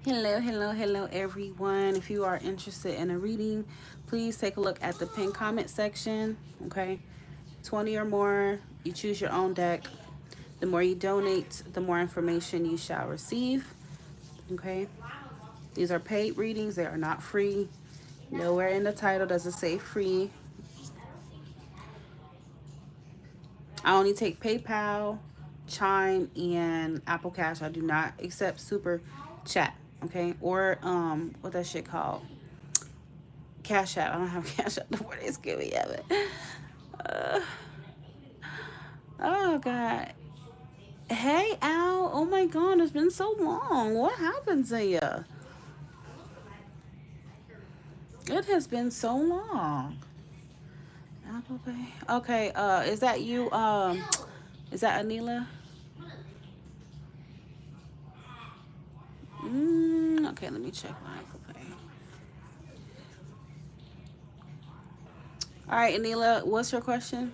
Hello, hello, hello, everyone. If you are interested in a reading, please take a look at the pinned comment section. Okay, 20 or more. You choose your own deck. The more you donate, the more information you shall receive. Okay, these are paid readings, they are not free. Nowhere in the title does it say free. I only take PayPal, Chime, and Apple Cash. I do not accept Super Chat. Okay, or what that shit called? Cash App. I don't have Cash App. What is give me of it? Uh, oh God. Hey Al. Oh my God. It's been so long. What happened to you? It has been so long. Apple Pay. Okay. Is that you? Is that Anila? Okay. Let me check my Apple Pay. All right, Anila. What's your question?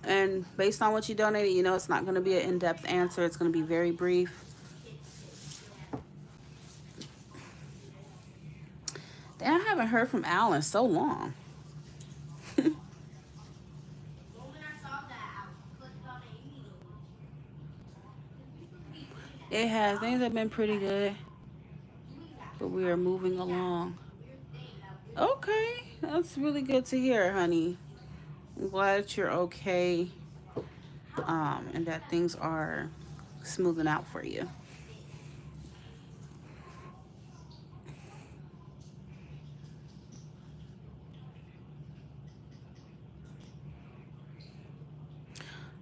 And based on what you donated, you know it's not going to be an in-depth answer. It's going to be very brief. Damn, I haven't heard from Al in so long. It has. Things have been pretty good, but we are moving along. Okay, that's really good to hear, honey. I'm glad that you're okay, and that things are smoothing out for you.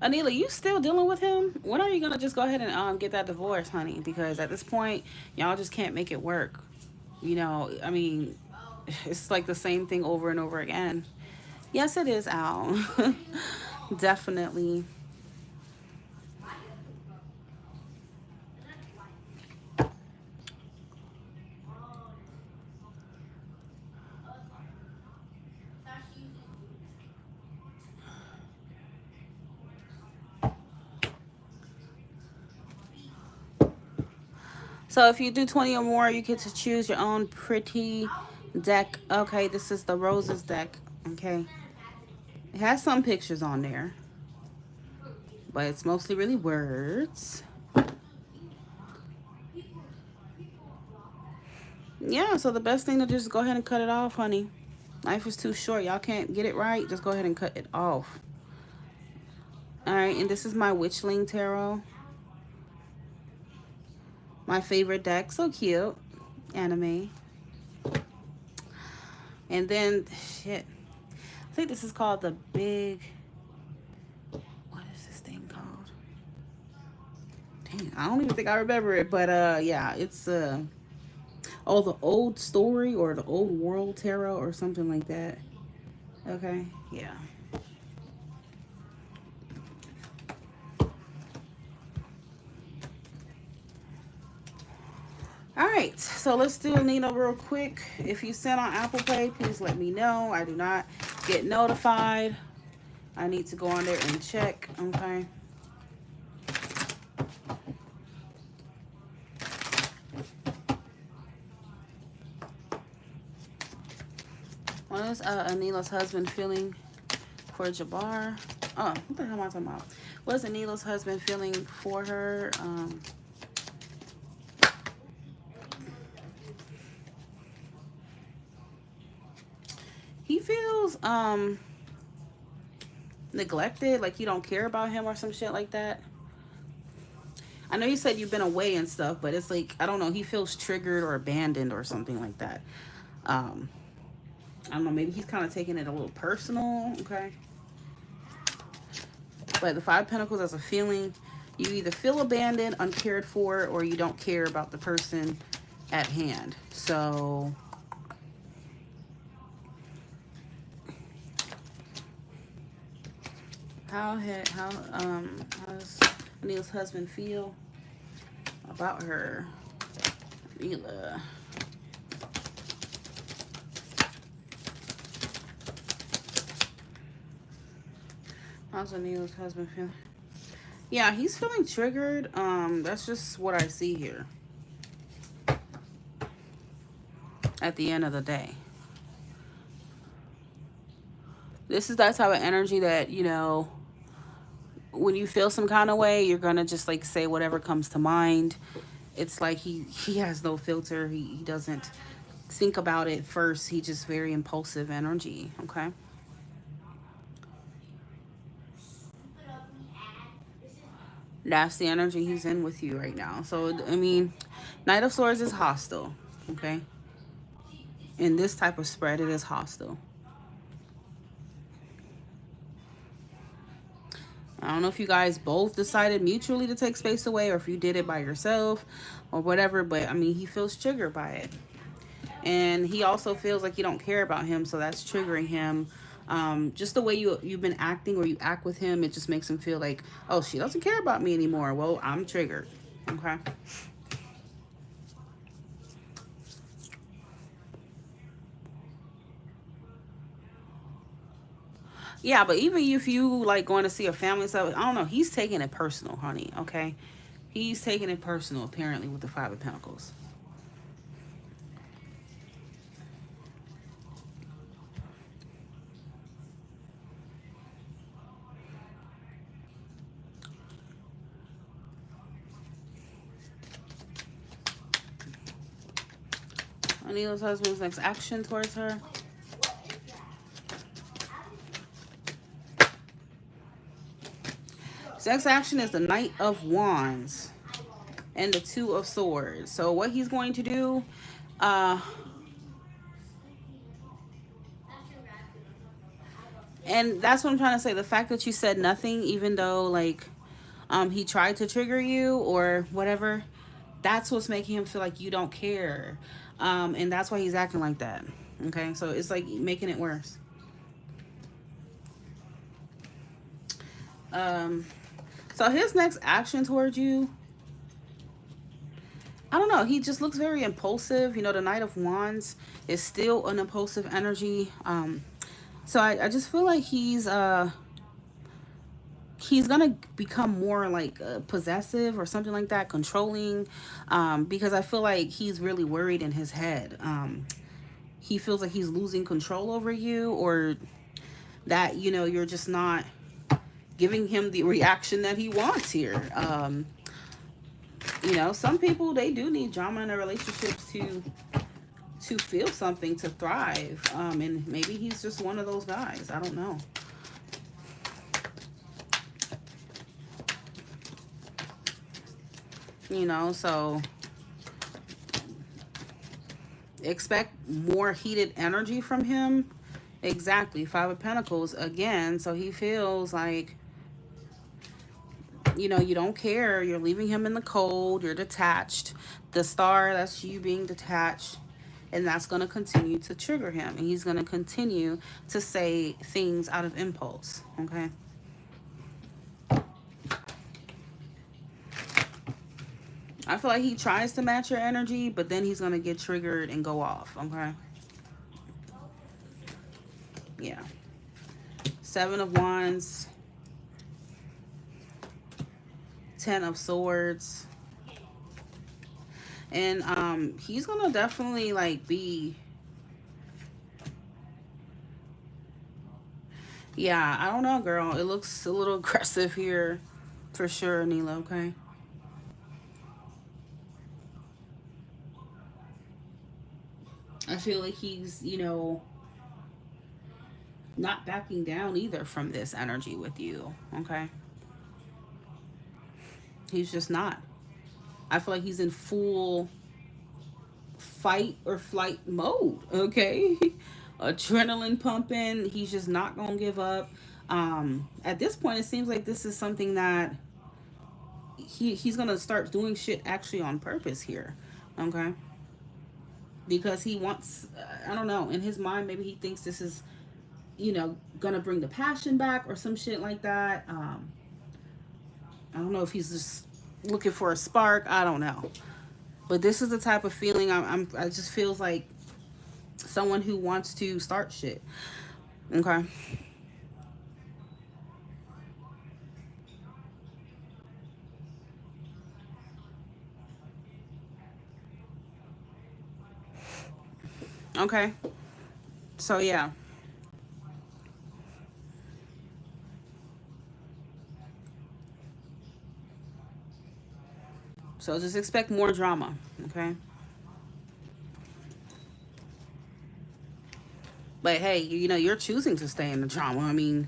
Anila, you still dealing with him? When are you gonna just go ahead and get that divorce, honey? Because at this point, y'all just can't make it work. You know, I mean, it's like the same thing over and over again. Yes, it is, Al. Definitely. So if you do 20 or more, you get to choose your own pretty deck. Okay, this is the roses deck. Okay. It has some pictures on there, but it's mostly really words. Yeah, so the best thing to just go ahead and cut it off, honey. Life is too short. Y'all can't get it right. Just go ahead and cut it off. All right, and this is my Witchling Tarot. My favorite deck. So cute. Anime. And then, shit. I think this is called the Big... What is this thing called? Dang, I don't even think I remember it. But, yeah, it's, oh, the Old Story or the Old World Tarot or something like that. Okay, yeah. All right, so let's do Nina real quick. If you sent on Apple Pay, please let me know. I do not get notified. I need to go on there and check. Okay. What is Anila's husband feeling for Jabbar? Oh, what the hell am I talking about? What is Anila's husband feeling for her? He feels neglected, like you don't care about him or some shit like that. I know you said you've been away and stuff, but it's like I don't know, he feels triggered or abandoned or something like that. Um I don't know, maybe he's kind of taking it a little personal, okay? But the Five of Pentacles as a feeling, you either feel abandoned, uncared for, or you don't care about the person at hand. So how does Neil's husband feel about her? Neela. How's Neil's husband feeling? Yeah, he's feeling triggered. That's just what I see here. at the end of the day. This is that type of energy that, you know, when you feel some kind of way, you're gonna just like say whatever comes to mind. It's like he has no filter. He doesn't think about it first. He just very impulsive energy. Okay. That's the energy he's in with you right now. So I mean, Knight of Swords is hostile. Okay. In this type of spread, it is hostile. I don't know if you guys both decided mutually to take space away or if you did it by yourself or whatever, but I mean, he feels triggered by it. And he also feels like you don't care about him, so that's triggering him. Just the way you've been acting or you act with him, it just makes him feel like, oh, she doesn't care about me anymore. Well, I'm triggered. Okay. Yeah, but even if you like going to see a family and stuff, I don't know. He's taking it personal, honey. Okay, he's taking it personal apparently with the Five of Pentacles. Anila's husband's next action towards her. His next action is the Knight of Wands and the Two of Swords. So what he's going to do, uh, and that's what I'm trying to say. The fact that you said nothing, even though like he tried to trigger you or whatever, that's what's making him feel like you don't care. And that's why he's acting like that. Okay, so it's like making it worse. Um, so his next action towards you, I don't know. He just looks very impulsive. You know, the Knight of Wands is still an impulsive energy. So I just feel like he's gonna become more like possessive or something like that, controlling, because I feel like he's really worried in his head. He feels like he's losing control over you, or that, you know, you're just not giving him the reaction that he wants here. You know, some people, they do need drama in their relationships to feel something, to thrive. And maybe he's just one of those guys. I don't know. You know, so expect more heated energy from him. Exactly. Five of Pentacles again. So he feels like, you know, you don't care. You're leaving him in the cold. You're detached. The Star, that's you being detached. And that's going to continue to trigger him. And he's going to continue to say things out of impulse. Okay. I feel like he tries to match your energy, but then he's going to get triggered and go off. Okay. Yeah. Seven of Wands. Ten of Swords. And he's gonna definitely like be, yeah, I don't know, girl. It looks a little aggressive here for sure, Neela. Okay. I feel like he's, you know, not backing down either from this energy with you. Okay. He's just not. I feel like he's in full fight or flight mode. Okay. Adrenaline pumping. He's just not gonna give up. At this point, it seems like this is something that he's gonna start doing shit actually on purpose here. Okay. Because he wants, I don't know, in his mind, maybe he thinks this is, you know, gonna bring the passion back or some shit like that. I don't know if he's just looking for a spark. I don't know. But this is the type of feeling I just feels like someone who wants to start shit. Okay. Okay. So yeah. So just expect more drama. Okay. But hey, you know, you're choosing to stay in the drama. I mean,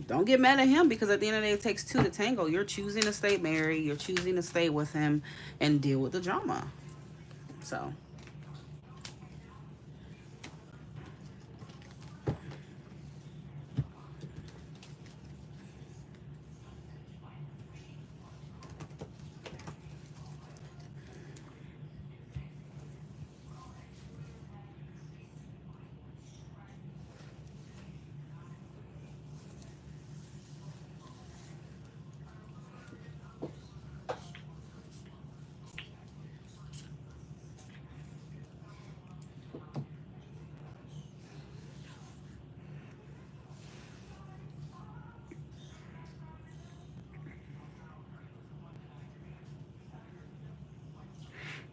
don't get mad at him because at the end of the day, it takes two to tango. You're choosing to stay married. You're choosing to stay with him and deal with the drama. So,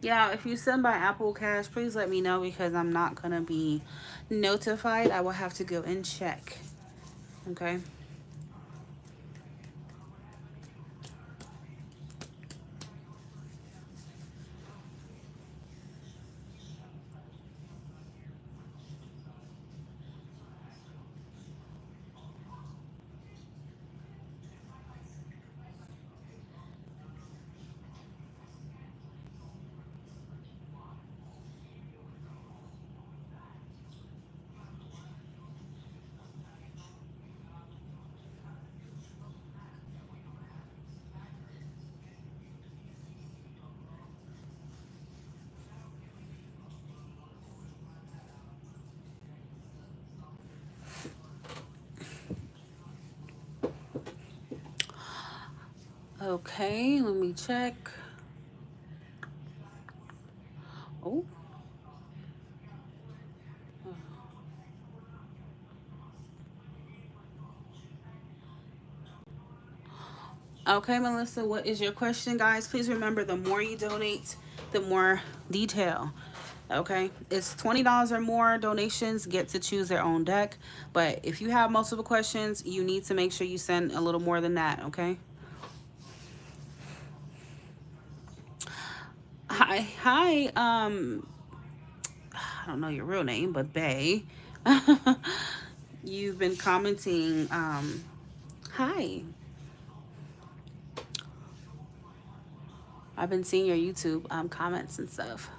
yeah, if you send by Apple Cash, please let me know because I'm not going to be notified. I will have to go and check. Okay. Okay, let me check. Oh, okay, Melissa, what is your question, guys? Please remember the more you donate, the more detail. Okay, it's $20 or more donations get to choose their own deck. But if you have multiple questions, you need to make sure you send a little more than that. Okay. Hi. I don't know your real name, but Bay. You've been commenting. Hi. I've been seeing your YouTube comments and stuff.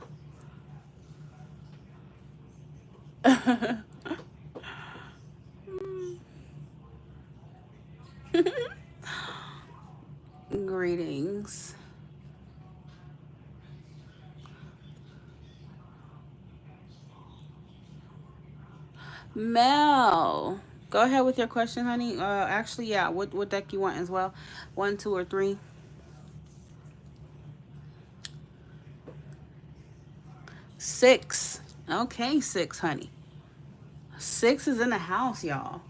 Greetings. Mel. Go ahead with your question, honey. Actually, yeah. What deck you want as well? One, two, or three? Six. Okay, six, honey. Six is in the house, y'all.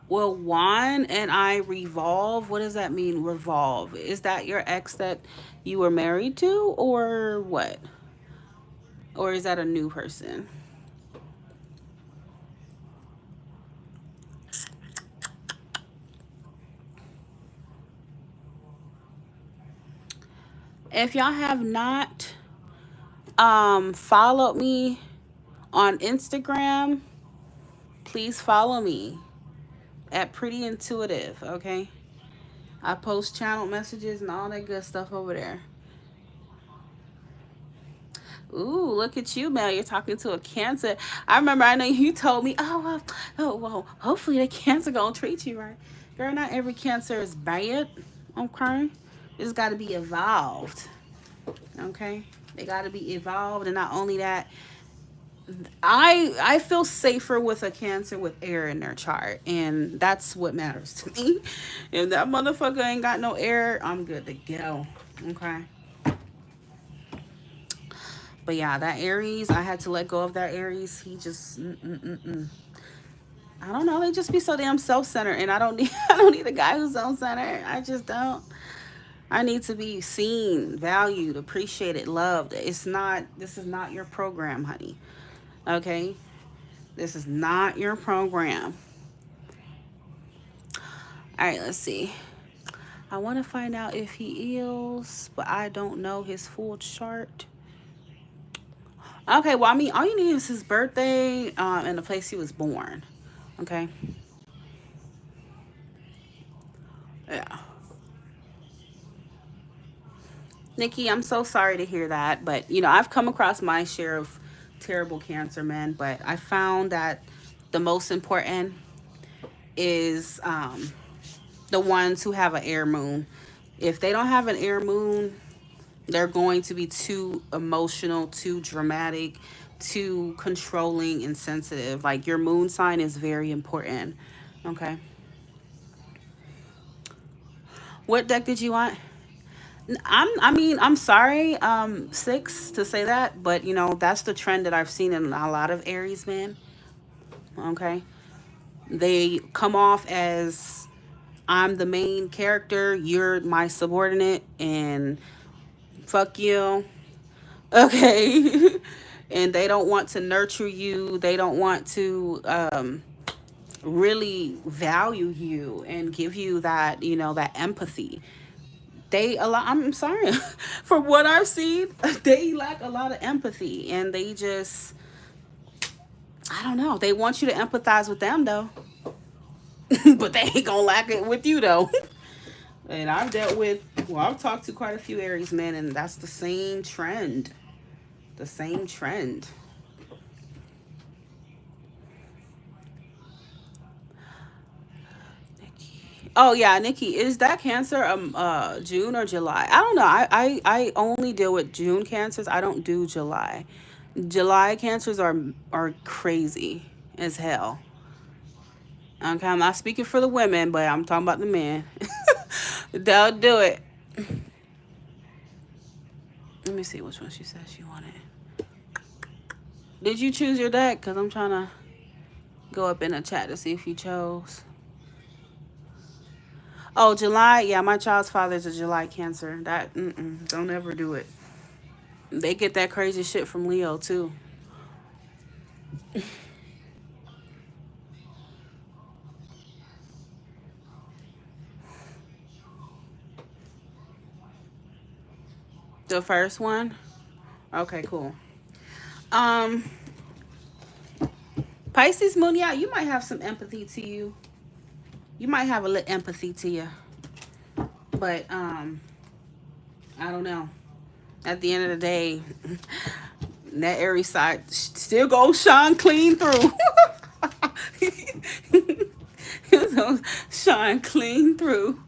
Well, Juan and I revolve. What does that mean, revolve? Is that your ex that you were married to, or what? Or is that a new person? If y'all have not followed me on Instagram, please follow me at Pretty Intuitive, okay? I post channel messages and all that good stuff over there. Ooh, look at you, Mel. You're talking to a cancer. I remember, I know you told me, well, hopefully the cancer gonna treat you right. Girl, not every cancer is bad, okay? It's got to be evolved, okay? They got to be evolved, and not only that, I feel safer with a cancer with air in their chart, and that's what matters to me. If that motherfucker ain't got no air, I'm good to go, okay? But yeah, that Aries, I had to let go of that Aries. He just, I don't know. They just be so damn self-centered, and I don't need, I don't need a guy who's self-centered. I just don't. I need to be seen, valued, appreciated, loved. This is not your program, honey. Okay? This is not your program. All right, let's see. I want to find out if he is, but I don't know his full chart. Okay, well, I mean, all you need is his birthday and the place he was born. Okay? Yeah. Nikki, I'm so sorry to hear that, but I've come across my share of terrible cancer men, but I found that the most important is the ones who have an air moon. If they don't have an air moon, they're going to be too emotional, too dramatic, too controlling and sensitive. Like, your moon sign is very important. Okay. What deck did you want? I'm sorry, six, to say that, but that's the trend that I've seen in a lot of Aries men. Okay. They come off as, I'm the main character, you're my subordinate, and fuck you. Okay. And they don't want to nurture you. They don't want to really value you and give you that, that empathy. I'm sorry, for what I've seen, they lack a lot of empathy, and they just, I don't know. They want you to empathize with them though. But they ain't gonna lack it with you though. And I've talked to quite a few Aries men, and that's the same trend. The same trend. Oh yeah, Nikki, is that Cancer June or July? I don't know. I only deal with June Cancers. I don't do July. July Cancers are crazy as hell. Okay, I'm not speaking for the women, but I'm talking about the men. They'll do it. Let me see which one she said she wanted. Did you choose your deck? Because I'm trying to go up in the chat to see if you chose. Oh, July. Yeah, my child's father's a July Cancer. Don't ever do it. They get that crazy shit from Leo, too. The first one? Okay, cool. Um, Pisces moon, yeah, you might have some empathy to you. You might have a little empathy to you. But, I don't know. At the end of the day, that Aries side still goes shine clean through. Shine clean through.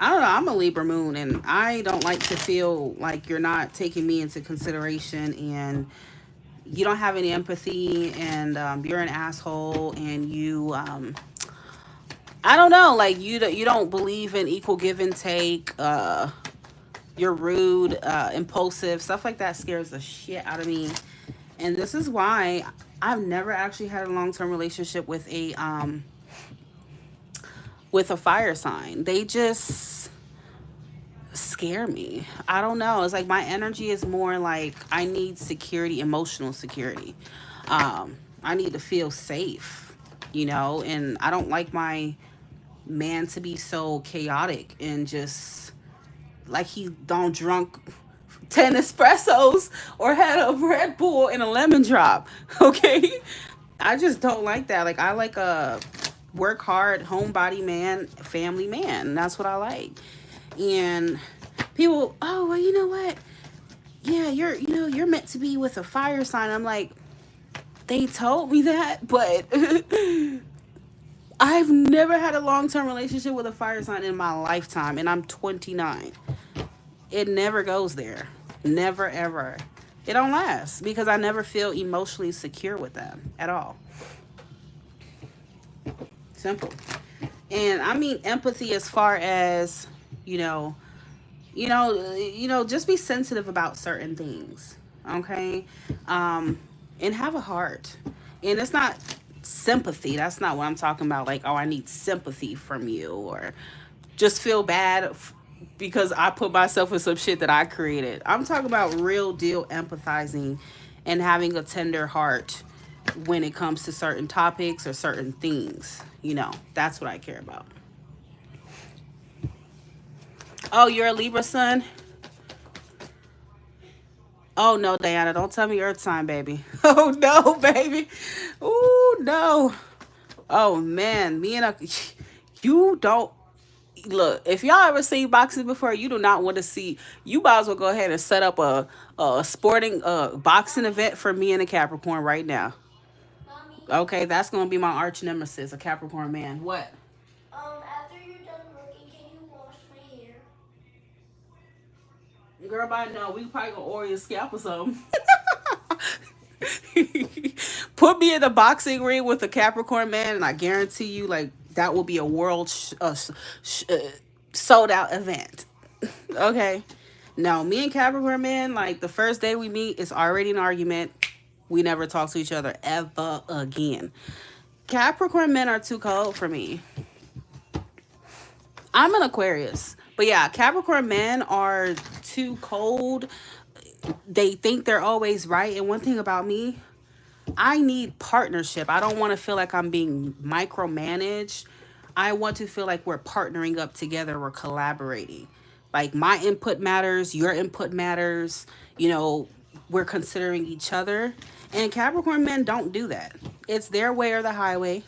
I don't know. I'm a Libra moon, and I don't like to feel like you're not taking me into consideration, and you don't have any empathy, and you're an asshole, and you, I don't know, like you don't believe in equal give and take. You're rude, impulsive, stuff like that scares the shit out of me, and this is why I've never actually had a long-term relationship with a fire sign. They just scare me. I don't know. It's like my energy is more like I need security, emotional security. I need to feel safe, and I don't like my man to be so chaotic and just like he don't drunk 10 espressos or had a Red Bull and a lemon drop. Okay? I just don't like that. Like, I like a work hard, homebody man, family man. That's what I like. And people, oh, well, you know what? Yeah, you're meant to be with a fire sign. I'm like, they told me that, but I've never had a long-term relationship with a fire sign in my lifetime, and I'm 29. It never goes there. Never, ever. It don't last because I never feel emotionally secure with them at all. Simple. And I mean empathy as far as, just be sensitive about certain things. Okay? And have a heart. And it's not sympathy. That's not what I'm talking about. Like, oh, I need sympathy from you, or just feel bad because I put myself in some shit that I created. I'm talking about real deal empathizing and having a tender heart when it comes to certain topics or certain things. You know, that's what I care about. Oh, you're a Libra son? Oh no, Diana, don't tell me Earth sign, baby. Oh no, baby. Oh no. Oh man, me and a you don't look. If y'all ever seen boxing before, you do not want to see. You might as well go ahead and set up a sporting boxing event for me and a Capricorn right now. Mommy, Okay, that's gonna be my arch nemesis, a Capricorn man. What? after you're done working, can you wash my hair? Girl, by now we probably gonna order your scalp or something. Put me in a boxing ring with a Capricorn man, and I guarantee you, like that will be a world sold out event. Okay. No, me and Capricorn man, like the first day we meet, it's already an argument. We never talk to each other ever again. Capricorn men are too cold for me. I'm an Aquarius. But yeah, Capricorn men are too cold. They think they're always right. And one thing about me, I need partnership. I don't want to feel like I'm being micromanaged. I want to feel like we're partnering up together, we're collaborating. Like my input matters, your input matters, you know, we're considering each other. And Capricorn men don't do that. It's their way or the highway.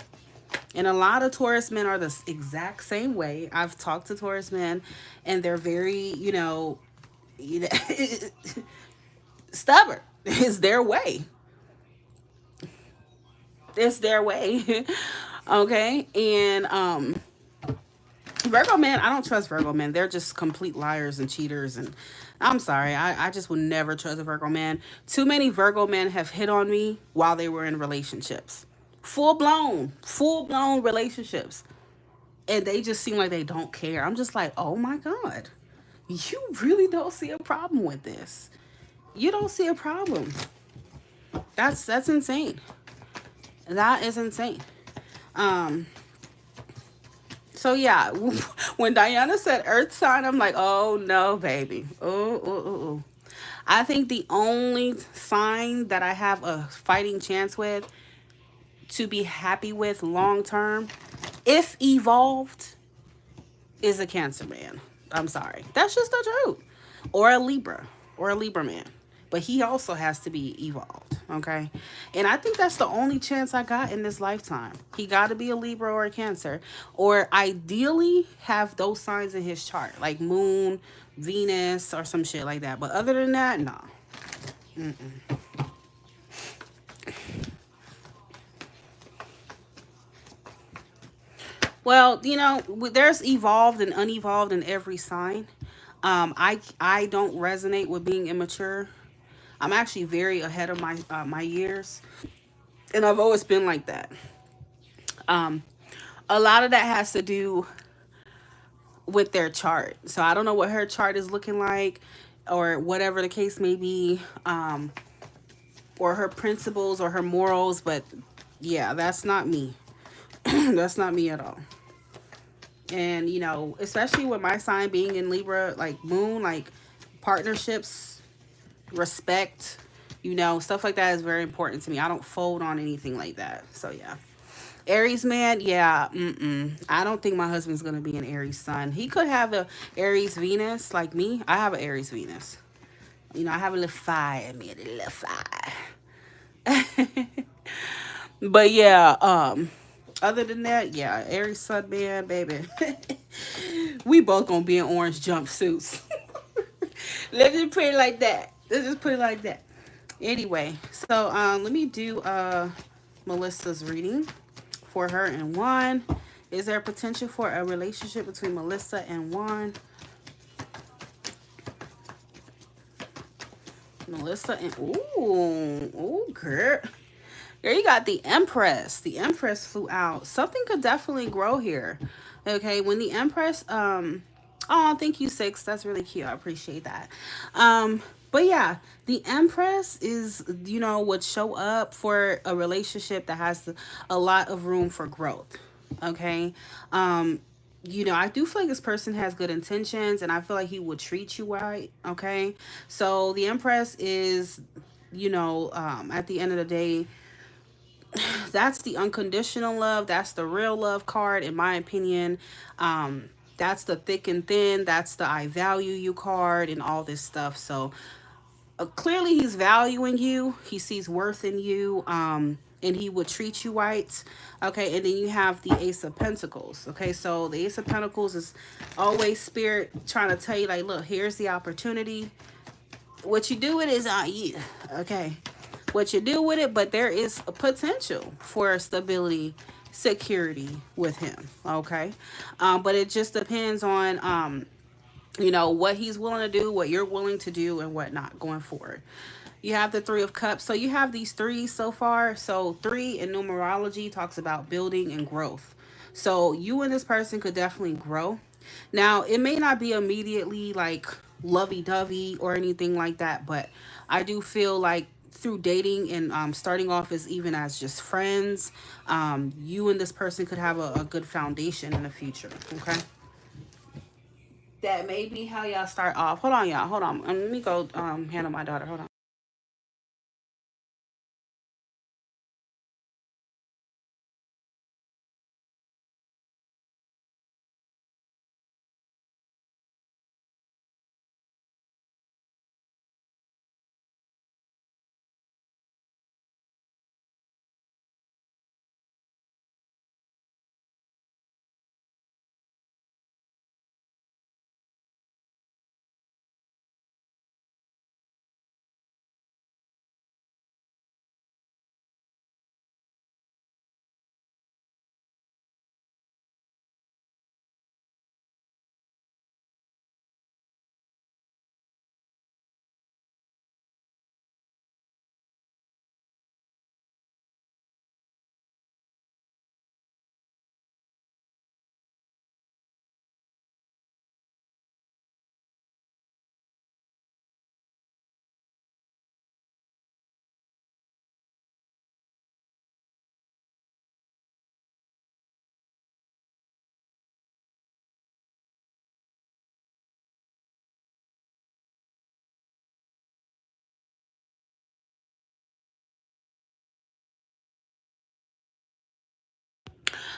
And a lot of Taurus men are the exact same way. I've talked to Taurus men and they're very, you know stubborn. It's their way. It's their way. Okay. And Virgo men, I don't trust Virgo men. They're just complete liars and cheaters. And I'm sorry, I just would never trust a Virgo man. Too many Virgo men have hit on me while they were in relationships. Full blown relationships. And they just seem like they don't care. I'm just like, oh my God, you really don't see a problem with this. You don't see a problem. That's insane. That is insane. Um, so yeah, when Diana said Earth sign, I'm like, oh no, baby. Oh. I think the only sign that I have a fighting chance with to be happy with long term, if evolved, is a Cancer man. I'm sorry. That's just the truth. Or a Libra. Or a Libra man. But he also has to be evolved. Okay. And I think that's the only chance I got in this lifetime. He got to be a Libra or a Cancer. Or ideally have those signs in his chart. Like Moon, Venus, or some shit like that. But other than that, no. Mm-mm. Well, there's evolved and unevolved in every sign. I don't resonate with being immature. I'm actually very ahead of my years, and I've always been like that. Um, a lot of that has to do with their chart. So I don't know what her chart is looking like, or whatever the case may be, or her principles or her morals. But yeah, that's not me. That's not me at all. And especially with my sign being in Libra, like Moon, like partnerships, respect, stuff like that is very important to me. I don't fold on anything like that. So yeah. Aries man, yeah, I don't think my husband's gonna be an Aries sun. He could have a Aries Venus like me. I have an Aries Venus. I have a little fire in me, a little fire. But yeah, other than that, yeah, Aries sun man, baby. We both gonna be in orange jumpsuits. Let's just put it like that. Let's just put it like that. Anyway, so let me do Melissa's reading for her and Juan. Is there potential for a relationship between Melissa and Juan? Melissa and girl. There you got the Empress. The Empress flew out. Something could definitely grow here. Okay, when the Empress oh, thank you, Six. That's really cute. I appreciate that. But yeah, the Empress is, would show up for a relationship that has a lot of room for growth. Okay. I do feel like this person has good intentions and I feel like he would treat you right. Okay. So the Empress is, at the end of the day, that's the unconditional love. That's the real love card, in my opinion. That's the thick and thin. That's the I value you card and all this stuff. So clearly he's valuing you. He sees worth in you. And he would treat you right. Okay, and then you have the Ace of Pentacles. Okay, so the Ace of Pentacles is always spirit trying to tell you, like, look, here's the opportunity. What you do with it is on you. Okay, what you do with it, but there is a potential for stability, security with him. Okay, but it just depends on what he's willing to do, what you're willing to do, and whatnot going forward. You have the Three of Cups. So you have these threes so far. So three in numerology talks about building and growth. So you and this person could definitely grow. Now, it may not be immediately like lovey-dovey or anything like that, but I do feel like through dating and starting off as even as just friends, you and this person could have a good foundation in the future. Okay. That may be how y'all start off. Hold on, y'all. Hold on. Let me go handle my daughter. Hold on.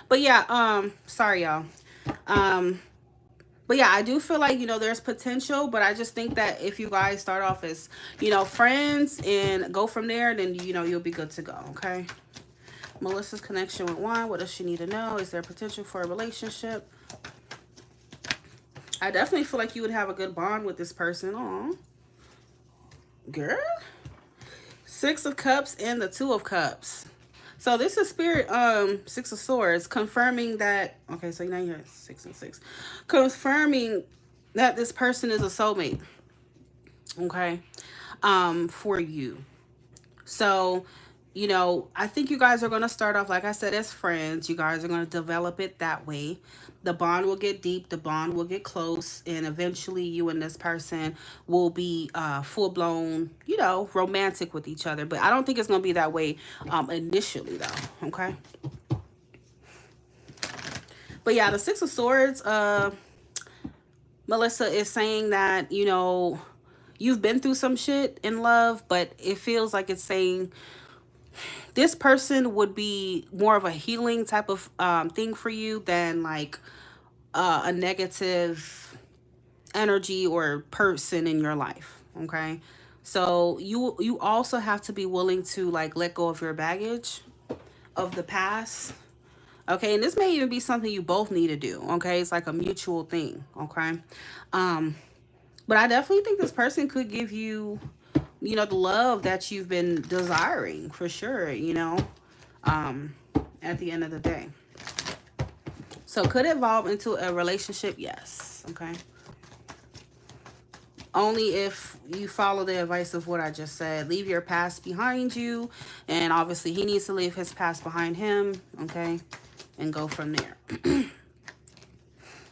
But yeah, sorry y'all. Um, but yeah, I do feel like, there's potential, but I just think that if you guys start off as, friends and go from there, then, you'll be good to go. Okay. Melissa's connection with one. What does she need to know? Is there potential for a relationship? I definitely feel like you would have a good bond with this person. Aw, girl. Six of Cups and the Two of Cups. So this is spirit, Six of Swords, confirming that, okay, so now you're 6 and 6. Confirming that this person is a soulmate, okay, for you. So, I think you guys are going to start off, like I said, as friends. You guys are going to develop it that way. The bond will get deep. The bond will get close. And eventually you and this person will be full-blown, romantic with each other. But I don't think it's going to be that way initially, though. Okay? But yeah, the Six of Swords, Melissa is saying that, you've been through some shit in love, but it feels like it's saying this person would be more of a healing type of thing for you than like a negative energy or person in your life. Okay, so you also have to be willing to like let go of your baggage of the past. Okay, and this may even be something you both need to do. Okay, it's like a mutual thing. Okay, but I definitely think this person could give you, the love that you've been desiring for sure, at the end of the day. So could it evolve into a relationship? Yes. Okay. Only if you follow the advice of what I just said. Leave your past behind you. And obviously he needs to leave his past behind him. Okay. And go from there.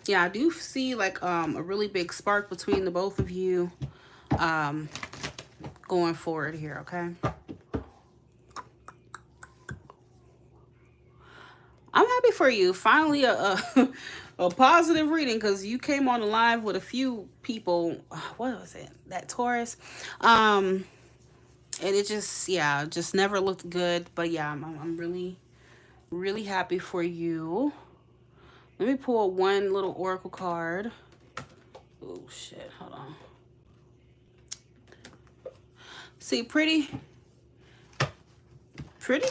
Yeah, I do see like a really big spark between the both of you. going forward here, okay? I'm happy for you. Finally, a positive reading, because you came on the live with a few people. What was it? That Taurus. And it just, yeah, just never looked good. But yeah, I'm really, really happy for you. Let me pull one little oracle card. Oh, shit. Hold on. See, Pretty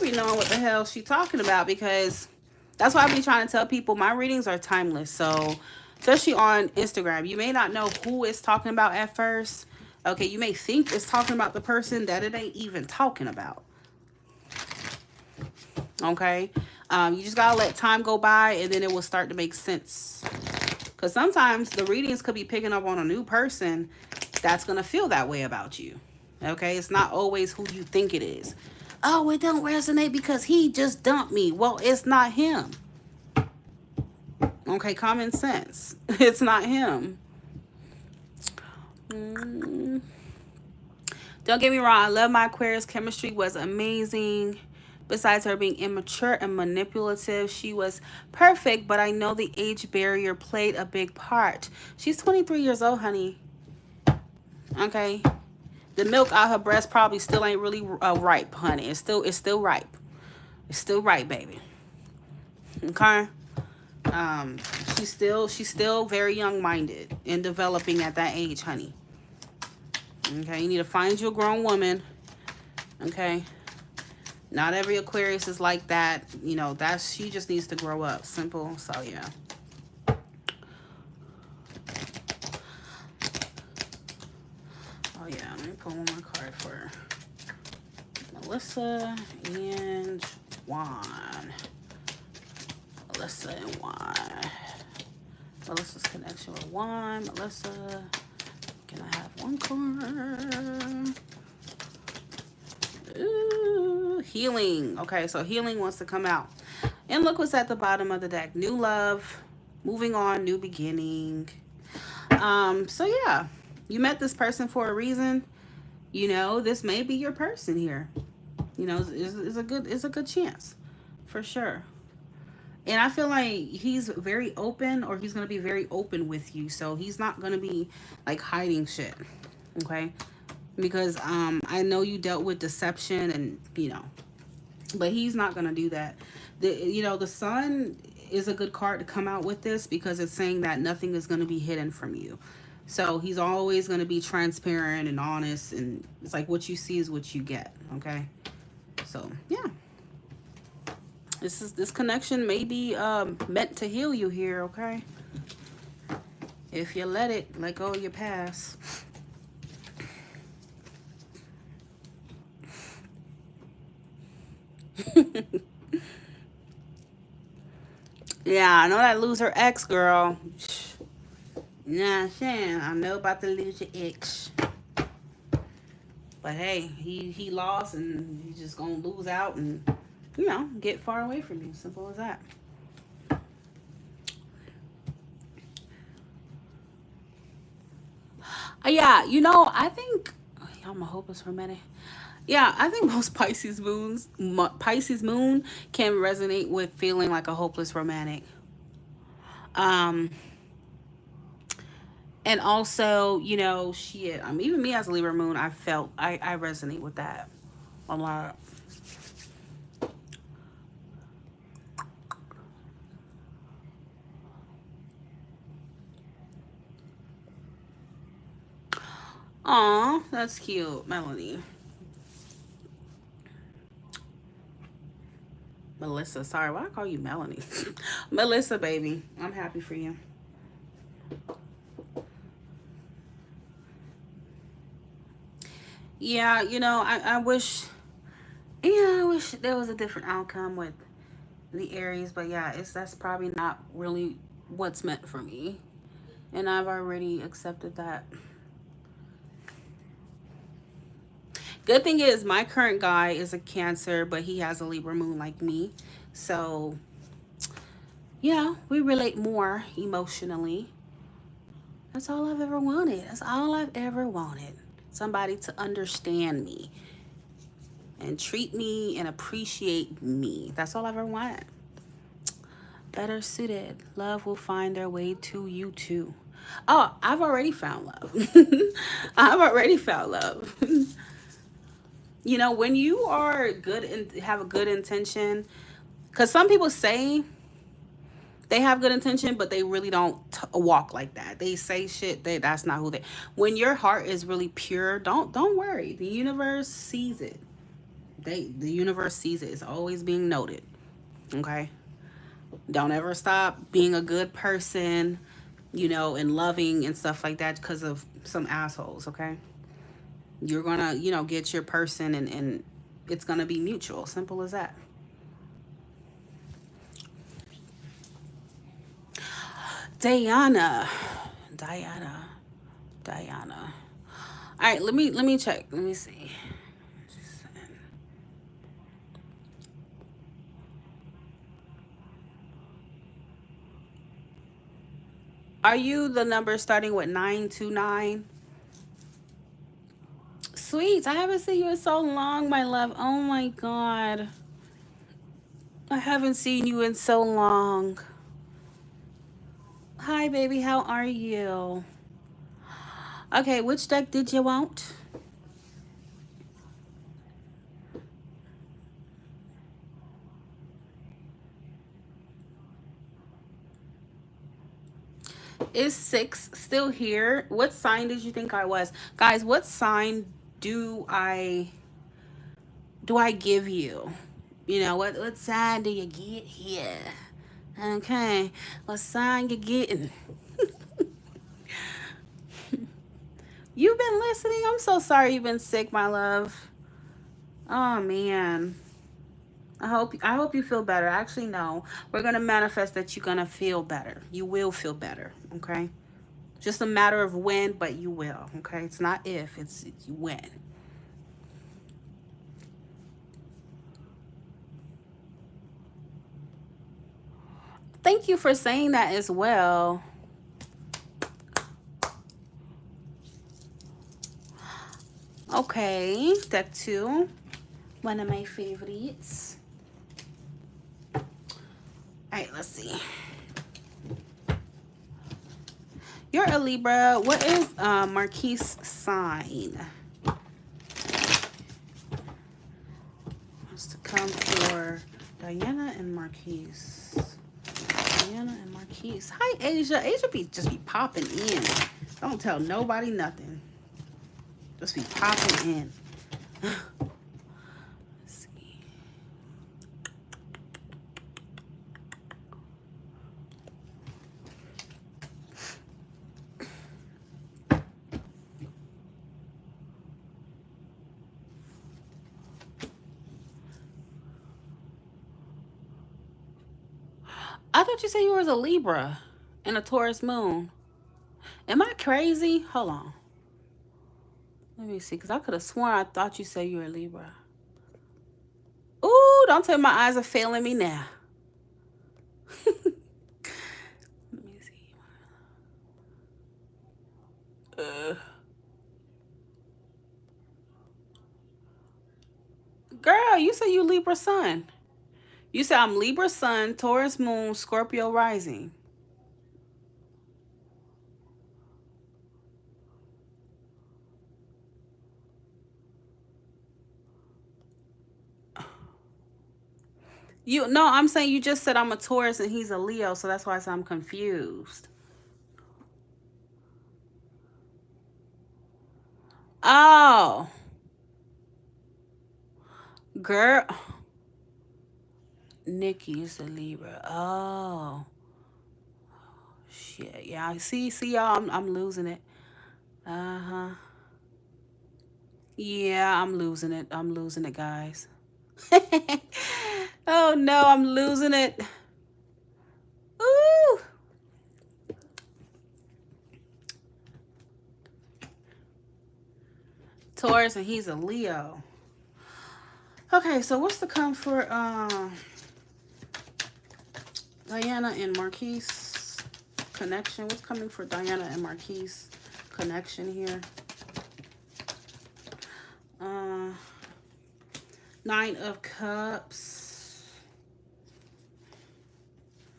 be knowing what the hell she talking about, because that's why I be trying to tell people my readings are timeless. So, especially on Instagram, you may not know who it's talking about at first. Okay, you may think it's talking about the person that it ain't even talking about. Okay, you just gotta let time go by, and then it will start to make sense. Because sometimes the readings could be picking up on a new person that's gonna feel that way about you. Okay, it's not always who you think it is. Oh, it don't resonate because he just dumped me. Well, it's not him. Okay, common sense. It's not him. Don't get me wrong. I love my Aquarius. Chemistry was amazing. Besides her being immature and manipulative, she was perfect, but I know the age barrier played a big part. She's 23 years old, honey. Okay. The milk out her breast probably still ain't really ripe, honey. It's still ripe. It's still ripe, baby. Okay. She's still very young-minded and developing at that age, honey. Okay, you need to find you a grown woman. Okay. Not every Aquarius is like that. You know, she just needs to grow up. Simple. So yeah. Oh yeah, let me pull one more card for Melissa and Juan. Melissa and Juan. Melissa's connection with Juan. Melissa, can I have one card? Ooh, healing. Okay, so healing wants to come out. And look what's at the bottom of the deck. New love, moving on, new beginning. So yeah, you met this person for a reason. You know, this may be your person here. You know, it's a good chance, for sure. And I feel like he's very open, or he's gonna be very open with you. So he's not gonna be like hiding shit. Okay, because I know you dealt with deception, and you know, but he's not gonna do that. The sun is a good card to come out with this, because it's saying that nothing is gonna be hidden from you. So he's always gonna be transparent and honest, and it's like what you see is what you get. Okay, so yeah, this connection may be meant to heal you here. Okay, if you let go of your past. Yeah, I know that loser ex, girl. Nah, saying I know about the loser ex. But hey, he lost, and he's just gonna lose out and, you know, get far away from you. Simple as that. Yeah, you know, I think I'm a hopeless romantic. Yeah, I think most Pisces moon can resonate with feeling like a hopeless romantic. Um, and also, you know, shit. Even me as a Libra moon, I resonate with that a lot. Aw, that's cute, Melanie. Melissa, sorry, why I call you Melanie? Melissa, baby, I'm happy for you. Yeah, you know, I wish, yeah, I wish there was a different outcome with the Aries, but yeah, that's probably not really what's meant for me, and I've already accepted that. Good thing is my current guy is a Cancer, but he has a Libra moon like me, so yeah, we relate more emotionally. That's all I've ever wanted. That's all I've ever wanted. somebody to understand me and treat me and appreciate me. That's all I ever wanted. Better suited. Love will find their way to you too. Oh, I've already found love. I've already found love. You know, when you are good and have a good intention, because some people say they have good intention, but they really don't walk like that. They say shit that's not who they. When your heart is really pure, don't worry. The universe sees it. The universe sees it. It's always being noted. Okay. Don't ever stop being a good person, you know, and loving and stuff like that because of some assholes. Okay. You're gonna, you know, get your person, and it's gonna be mutual. Simple as that. Diana. Diana. Diana. All right, let me check. Let me see. Are you the number starting with 929? Sweet, I haven't seen you in so long, my love. Oh my god. I haven't seen you in so long. Hi, baby. How are you? Okay, which deck did you want? Is 6 still here? What sign did you think I was? Guys, what sign do I give you? You know, what sign do you get here? Okay, what sign you getting? You've been listening? I'm so sorry you've been sick, my love. Oh man. I hope you feel better. Actually, no. We're gonna manifest that you're gonna feel better. You will feel better. Okay. Just a matter of when, but you will. Okay. It's not if. It's when. Thank you for saying that as well. Okay. Deck 2. One of my favorites. All right. Let's see. You're a Libra. What is Marquise sign? Wants to come for Diana and Marquise. Diana and Marquise. Hi, Asia. Asia just be popping in. Don't tell nobody nothing. Just be popping in. Let's see. I thought you said you was a Libra and a Taurus moon. Am I crazy? Hold on. Let me see, because I could have sworn I thought you said you were a Libra. Ooh, don't tell me my eyes are failing me now. Let me see. Girl, you said you Libra sun. You said I'm Libra sun, Taurus moon, Scorpio rising. You no, I'm saying you just said I'm a Taurus and he's a Leo, so that's why I said I'm confused. Oh, girl, Nikki's a Libra. Oh, shit. Yeah, see y'all. I'm losing it. Uh-huh. Yeah, I'm losing it. I'm losing it, guys. Oh no, I'm losing it. Ooh. Taurus and he's a Leo. Okay, so what's the come for Diana and Marquise connection? What's coming for Diana and Marquise connection here? Nine of Cups.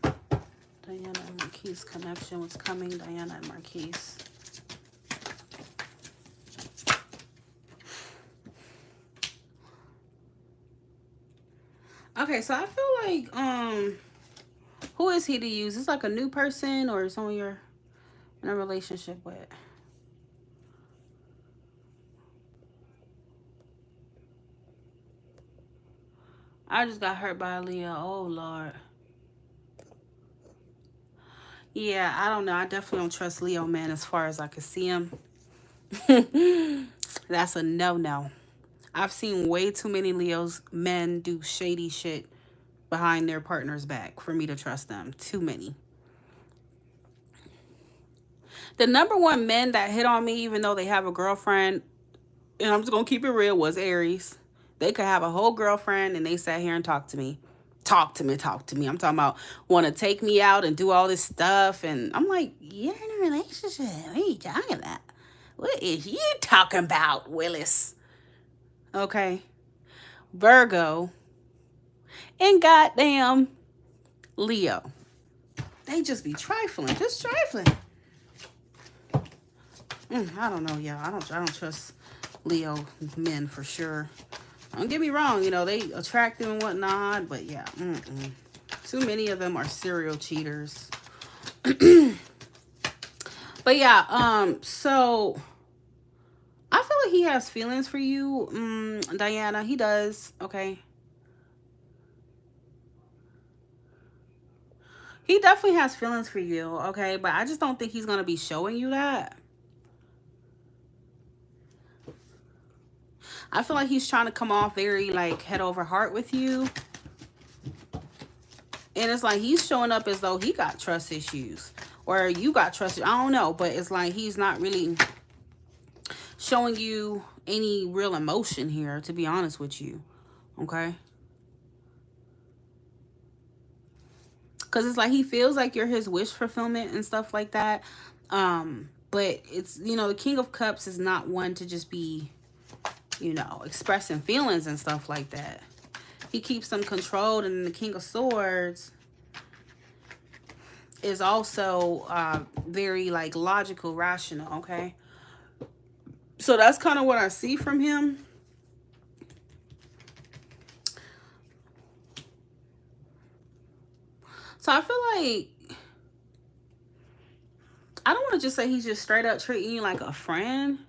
Diana and Marquise connection. What's coming, Diana and Marquise? Okay, so I feel like, who is he to use? It's like a new person or someone you're in a relationship with. I just got hurt by a Leo. Oh, Lord. Yeah, I don't know. I definitely don't trust Leo, man, as far as I can see him. That's a no-no. I've seen way too many Leos men do shady shit behind their partner's back for me to trust them. Too many. The number one men that hit on me, even though they have a girlfriend, and I'm just going to keep it real, was Aries. They could have a whole girlfriend and they sat here and talked to me. Talk to me. I'm talking about want to take me out and do all this stuff. And I'm like, you're in a relationship. What are you talking about? What is you talking about, Willis? Okay. Virgo and goddamn Leo. They just be trifling. Just trifling. I don't know, y'all. I don't trust Leo men for sure. Don't get me wrong, you know, they attractive and whatnot, but yeah, too many of them are serial cheaters. But yeah, so I feel like he has feelings for you, Diana. He does, okay. He definitely has feelings for you, okay, but I just don't think he's gonna be showing you that. I feel like he's trying to come off very like head over heart with you. And it's like he's showing up as though he got trust issues. Or you got trust issues. I don't know. But it's like he's not really showing you any real emotion here, to be honest with you. Okay? Because it's like he feels like you're his wish fulfillment and stuff like that. But it's, you know, the King of Cups is not one to just be, you know, expressing feelings and stuff like that. He keeps them controlled, and the King of Swords is also very like logical, rational, okay? So that's kind of what I see from him. So I feel like I don't want to just say he's just straight up treating you like a friend,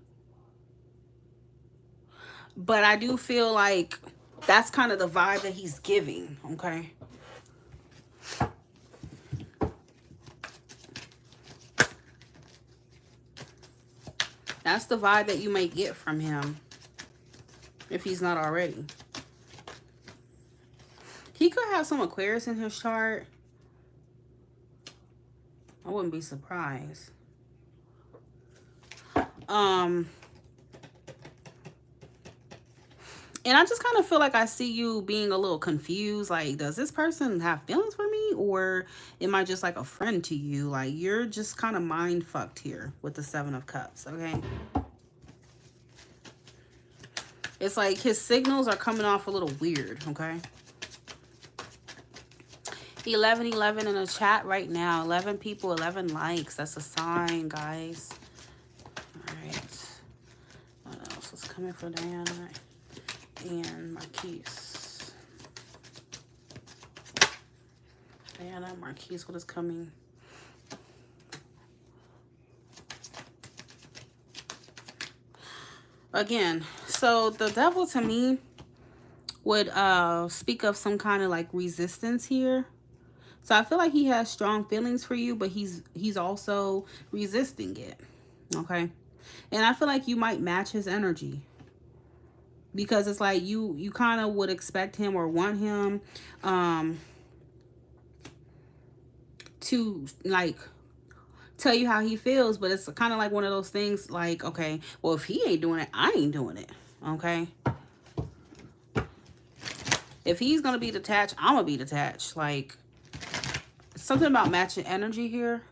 but I do feel like that's kind of the vibe that he's giving, okay? That's the vibe that you may get from him if he's not already. He could have some Aquarius in his chart. I wouldn't be surprised. And I just kind of feel like I see you being a little confused. Like, does this person have feelings for me? Or am I just like a friend to you? Like, you're just kind of mind fucked here with the Seven of Cups, okay? It's like his signals are coming off a little weird, okay? 1111 in the chat right now. 11 people, 11 likes. That's a sign, guys. All right. What else is coming for Diana and Marquise? Diana and Marquise, what is coming? Again, so the devil to me would speak of some kind of like resistance here. So I feel like he has strong feelings for you, but he's also resisting it. Okay? And I feel like you might match his energy. Because it's like you kind of would expect him or want him to like tell you how he feels, but it's kind of like one of those things like, okay, well, if he ain't doing it, I ain't doing it. Okay? If he's going to be detached, I'm going to be detached. Like, something about matching energy here.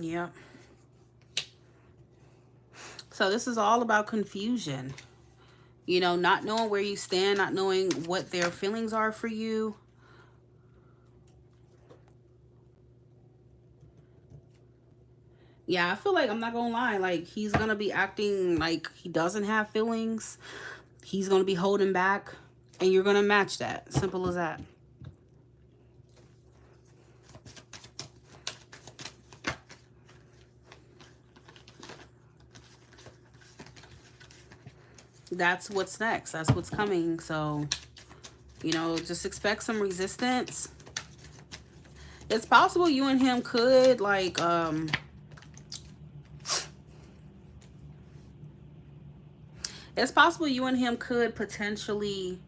Yep. So this is all about confusion. You know, not knowing where you stand, not knowing what their feelings are for you. Yeah, I feel like, I'm not gonna lie, like he's gonna be acting like he doesn't have feelings. He's gonna be holding back, and you're gonna match that. Simple as that. That's what's next. That's what's coming. So, you know, just expect some resistance. It's possible you and him could like it's possible you and him could potentially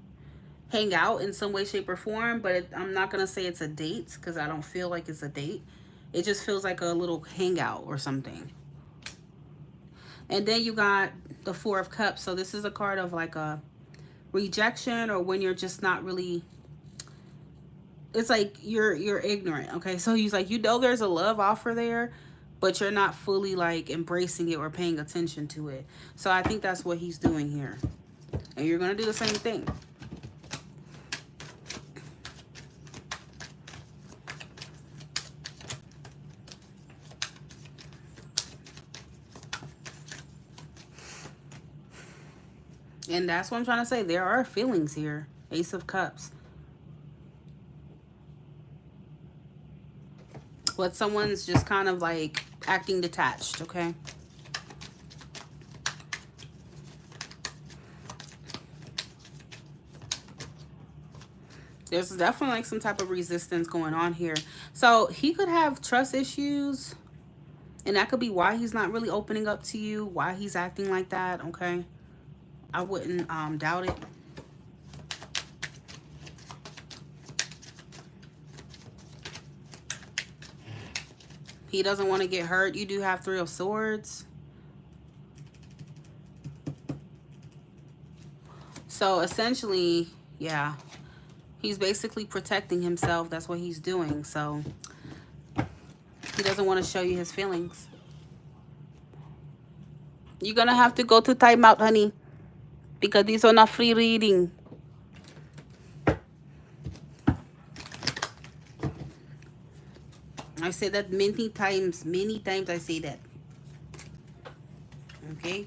hang out in some way, shape, or form, but I'm not gonna say it's a date because I don't feel like it's a date. It just feels like a little hangout or something. And then you got the Four of Cups. So this is a card of like a rejection, or when you're just not really, it's like you're ignorant. Okay, so he's like, you know, there's a love offer there, but you're not fully like embracing it or paying attention to it. So I think that's what he's doing here, and you're gonna do the same thing. And that's what I'm trying to say. There are feelings here. Ace of Cups. But someone's just kind of like acting detached, okay? There's definitely like some type of resistance going on here. So he could have trust issues, and that could be why he's not really opening up to you, why he's acting like that, okay? I wouldn't doubt it. He doesn't want to get hurt. You do have Three of Swords. So essentially, yeah, he's basically protecting himself. That's what he's doing. So he doesn't want to show you his feelings. You're going to have to go to timeout, honey, because these are not free reading. I say that many times. Many times I say that. Okay?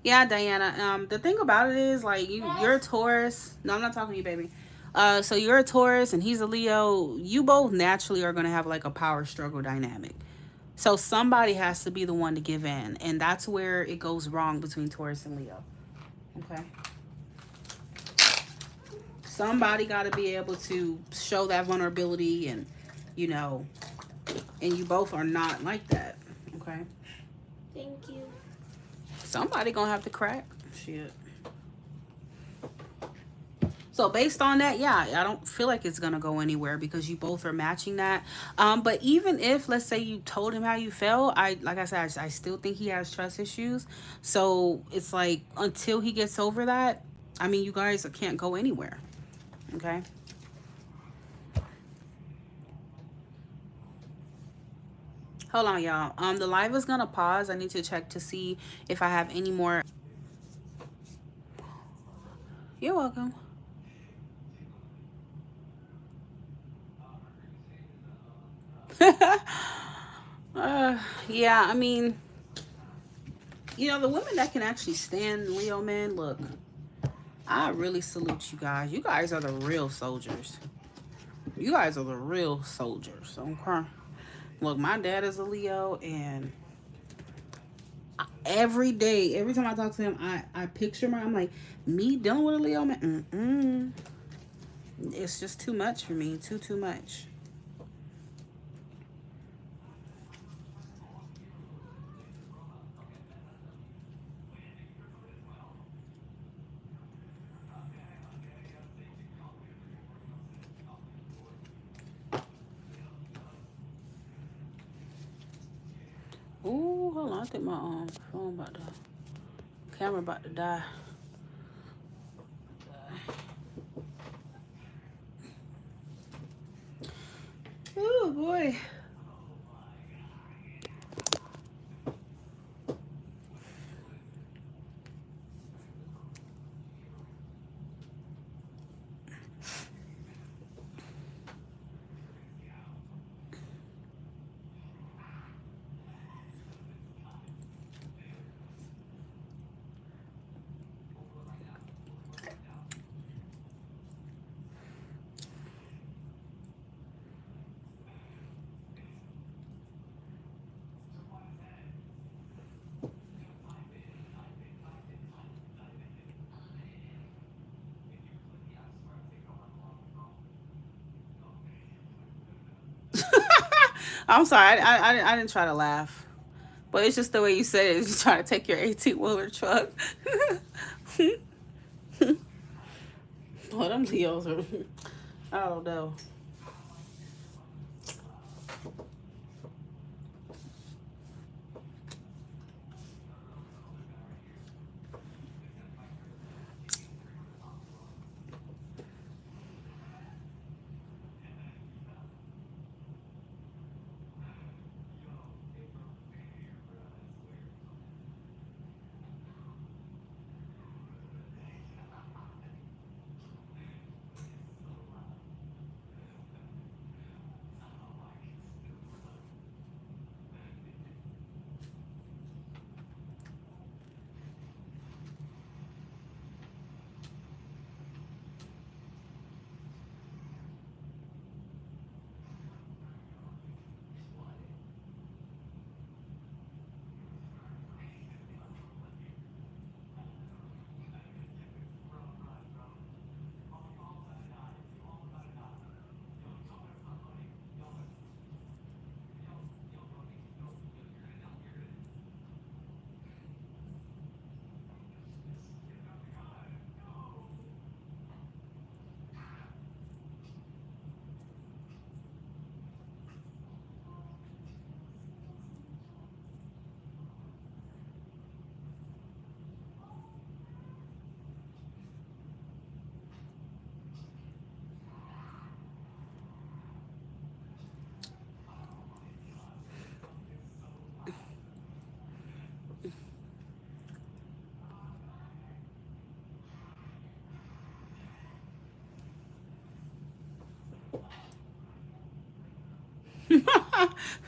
Yeah, Diana. The thing about it is, like, you're a Taurus. No, I'm not talking to you, baby. So you're a Taurus and he's a Leo. You both naturally are gonna have like a power struggle dynamic. So somebody has to be the one to give in, and that's where it goes wrong between Taurus and Leo. Okay. Somebody got to be able to show that vulnerability, and you know, and you both are not like that. Okay. Thank you. Somebody gonna have to crack. Shit. So based on that, yeah, I don't feel like it's gonna go anywhere because you both are matching that. But even if, let's say, you told him how you felt, like I said, I still think he has trust issues. So it's like until he gets over that, I mean, you guys can't go anywhere. Okay. Hold on, y'all. The live is gonna pause. I need to check to see if I have any more. You're welcome. uh, yeah, I mean, you know, the women that can actually stand Leo, man, look, I really salute you guys. You guys are the real soldiers. You guys are the real soldiers. Okay. Look, my dad is a Leo, and Every day, every time I talk to him, I picture him. I'm like, me dealing with a Leo man. It's just too much for me. Too much. Ooh, hold on. I think my phone about to, camera about to die. Oh boy. I'm sorry. I didn't try to laugh. But it's just the way you said it. You trying to take your 18 wheeler truck. Well, them Leos are. I don't know.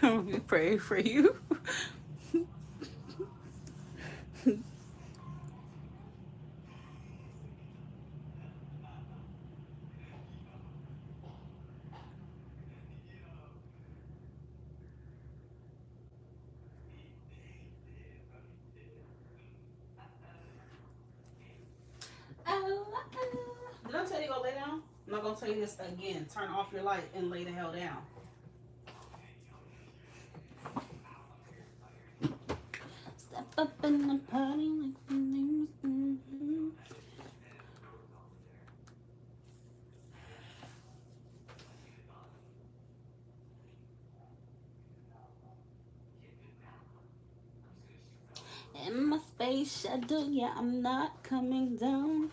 We pray for you. Did I tell you to go lay down? I'm not gonna tell you this again. Turn off your light and lay the hell down. Step up in the party like the name's in my space shuttle. Yeah, I'm not coming down.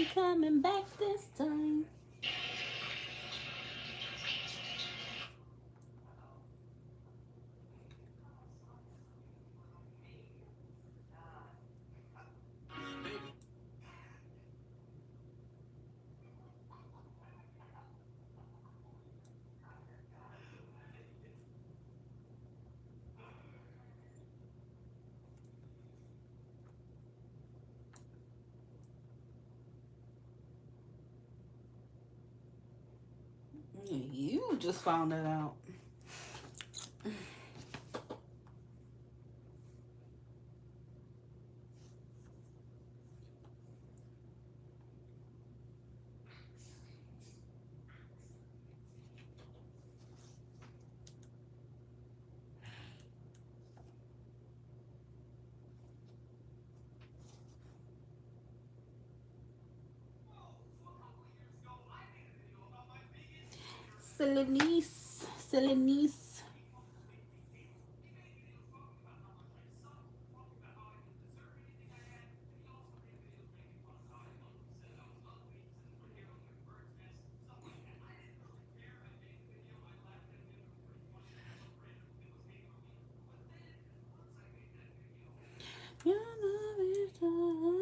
ain't coming back this time. You just found it out. Silly niece. Silly niece. Your love is all.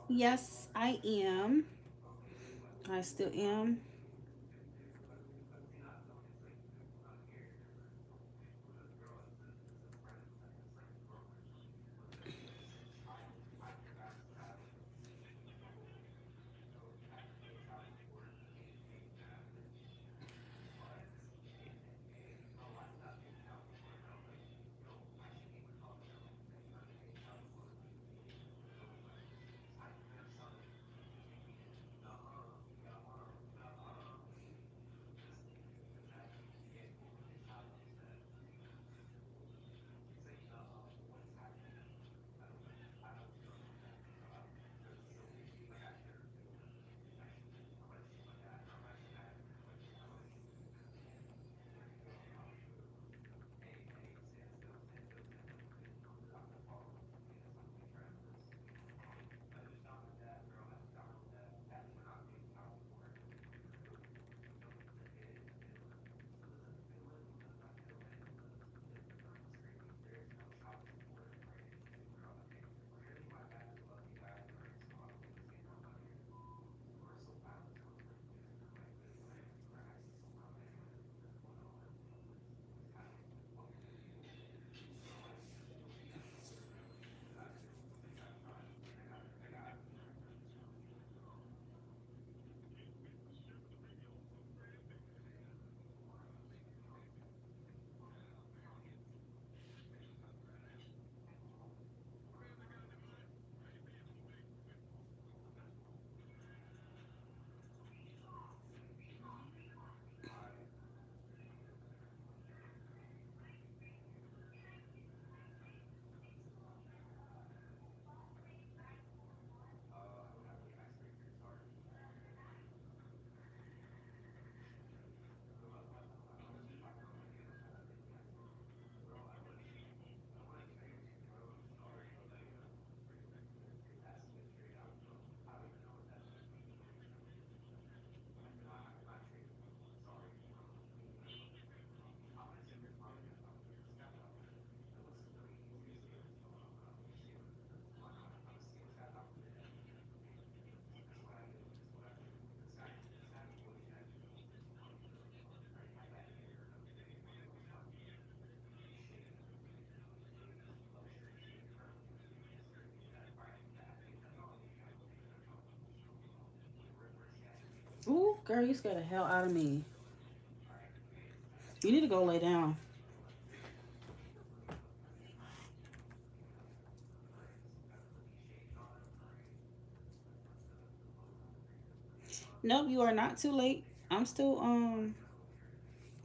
Yes, I am. I still am. Ooh, girl, you scared the hell out of me. You need to go lay down. Nope, you are not too late. I'm still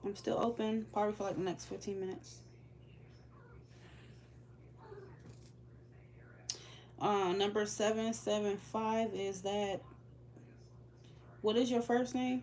open, probably for like the next 15 minutes. Number 775 is that. What is your first name?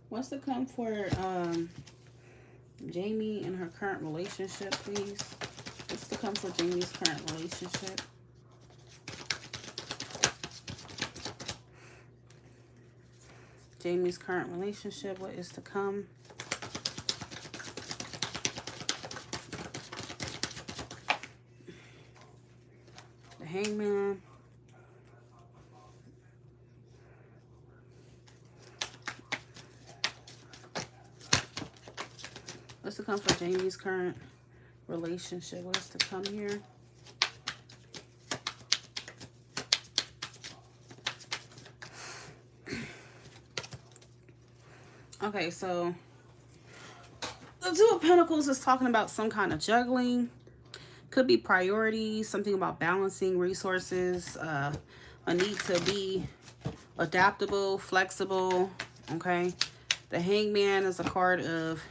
What's to come for Jamie and her current relationship, please? What's to come for Jamie's current relationship? Jamie's current relationship, what is to come? The Hangman. What's to come for Jamie's current relationship? What's to come here? Okay, so the Two of Pentacles is talking about some kind of juggling. Could be priorities, something about balancing resources, a need to be adaptable, flexible, okay? The Hangman is a card of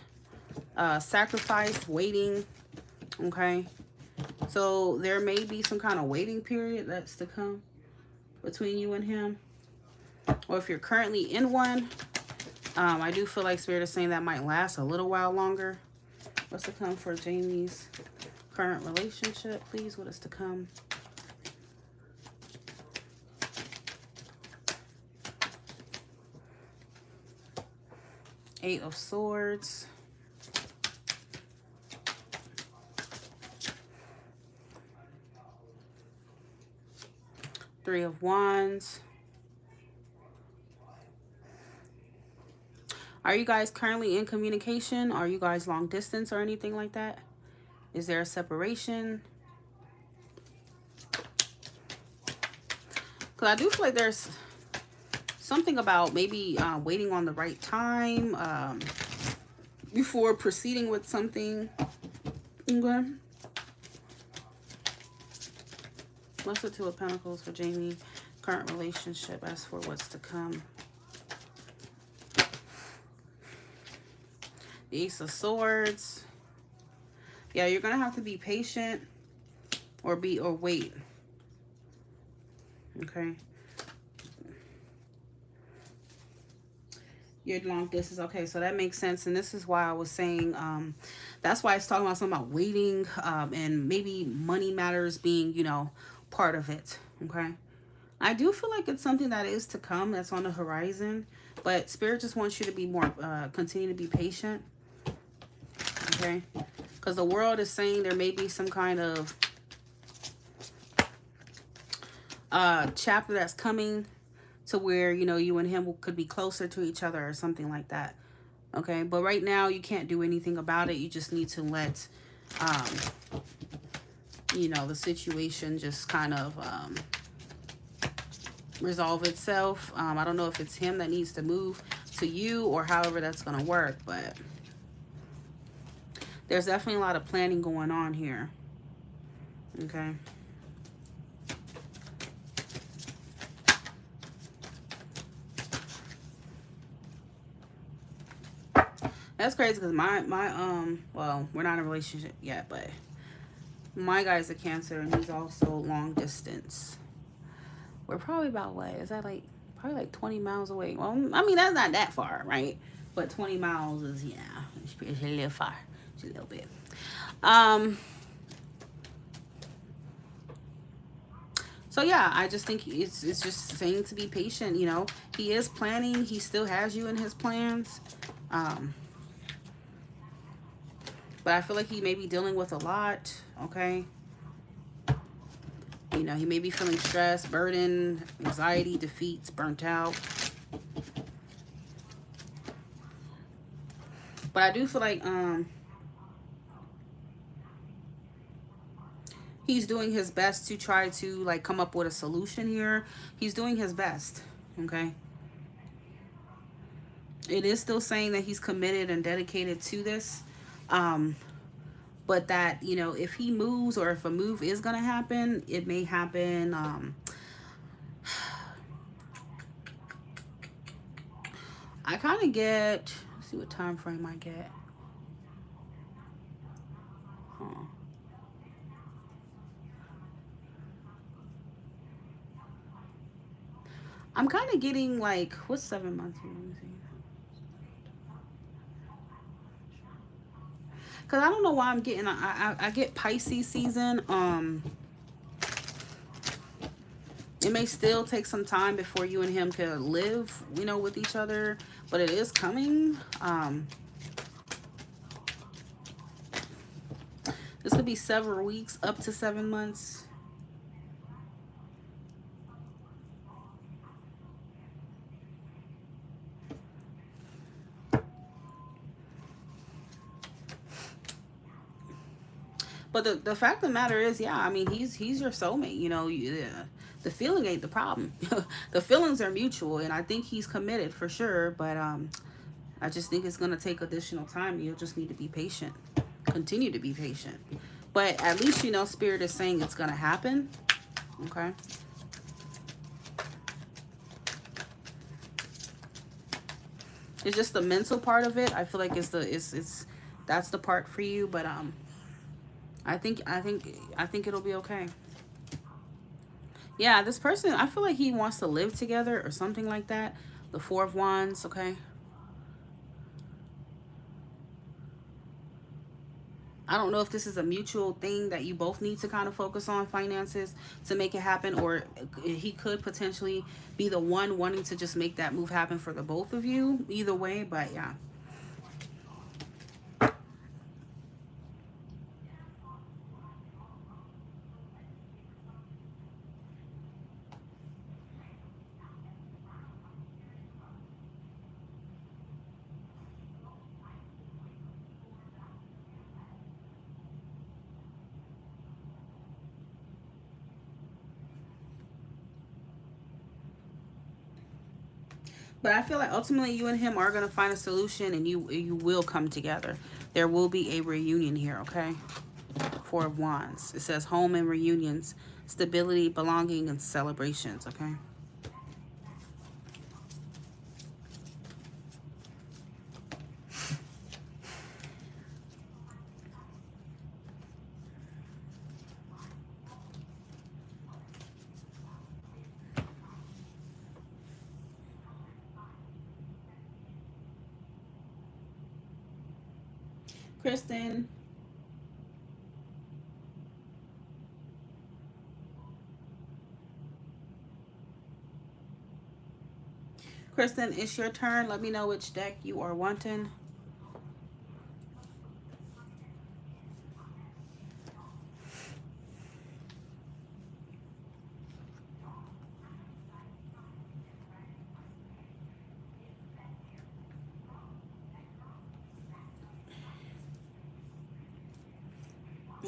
sacrifice, waiting, okay? So there may be some kind of waiting period that's to come between you and him. or if you're currently in one, I do feel like Spirit is saying that might last a little while longer. What's to come for Jamie's current relationship, please? What is to come? Eight of Swords. Three of Wands. Are you guys currently in communication? Are you guys long distance or anything like that? Is there a separation? Because I do feel like there's something about maybe waiting on the right time before proceeding with something. Okay. What's the Two of Pentacles for Jamie? Current relationship as for what's to come. The Ace of Swords. Yeah, you're gonna have to be patient or wait. Okay. You're long distance. Okay, so that makes sense. And this is why I was saying, that's why it's talking about something about waiting, and maybe money matters being, you know, part of it. Okay. I do feel like it's something that is to come, that's on the horizon, but Spirit just wants you to be more, continue to be patient. Okay. Because the world is saying there may be some kind of chapter that's coming to where, you know, you and him could be closer to each other or something like that. Okay. But right now you can't do anything about it. You just need to let, you know, the situation just kind of resolve itself. I don't know if it's him that needs to move to you or however that's going to work, but there's definitely a lot of planning going on here. Okay. That's crazy because well, we're not in a relationship yet, but my guy's a Cancer and he's also long distance. We're probably about what? Is that like probably like 20 miles away? Well, I mean, that's not that far, right? But 20 miles is, yeah, it's a little far. It's a little bit. So yeah, I just think it's just saying to be patient, you know. He is planning, he still has you in his plans. But I feel like he may be dealing with a lot, okay? You know, he may be feeling stress, burden, anxiety, defeats, burnt out. But I do feel like he's doing his best to try to like come up with a solution here. He's doing his best, okay? It is still saying that he's committed and dedicated to this. But that, you know, if he moves or if a move is going to happen, it may happen. I kind of get, let's see what time frame I get. I'm kind of getting like, what's 7 months here? Let me see. Because I don't know why I'm getting, I get Pisces season. It may still take some time before you and him can live, you know, with each other. But it is coming. This could be several weeks, up to 7 months. But the fact of the matter is, yeah, I mean, he's your soulmate. You know, the feeling ain't the problem. The feelings are mutual, and I think he's committed for sure. But I just think it's gonna take additional time. You'll just need to be patient. Continue to be patient. But at least, you know, Spirit is saying it's gonna happen. Okay. It's just the mental part of it. I feel like it's that's the part for you. But I think it'll be okay. Yeah, this person, I feel like he wants to live together or something like that. The Four of Wands, okay? I don't know if this is a mutual thing that you both need to kind of focus on finances to make it happen, or he could potentially be the one wanting to just make that move happen for the both of you. Either way, but yeah. But I feel like ultimately you and him are going to find a solution, and you will come together. There will be a reunion here, okay? Four of Wands. It says home and reunions, stability, belonging, and celebrations, okay? Kristen. Kristen, it's your turn. Let me know which deck you are wanting.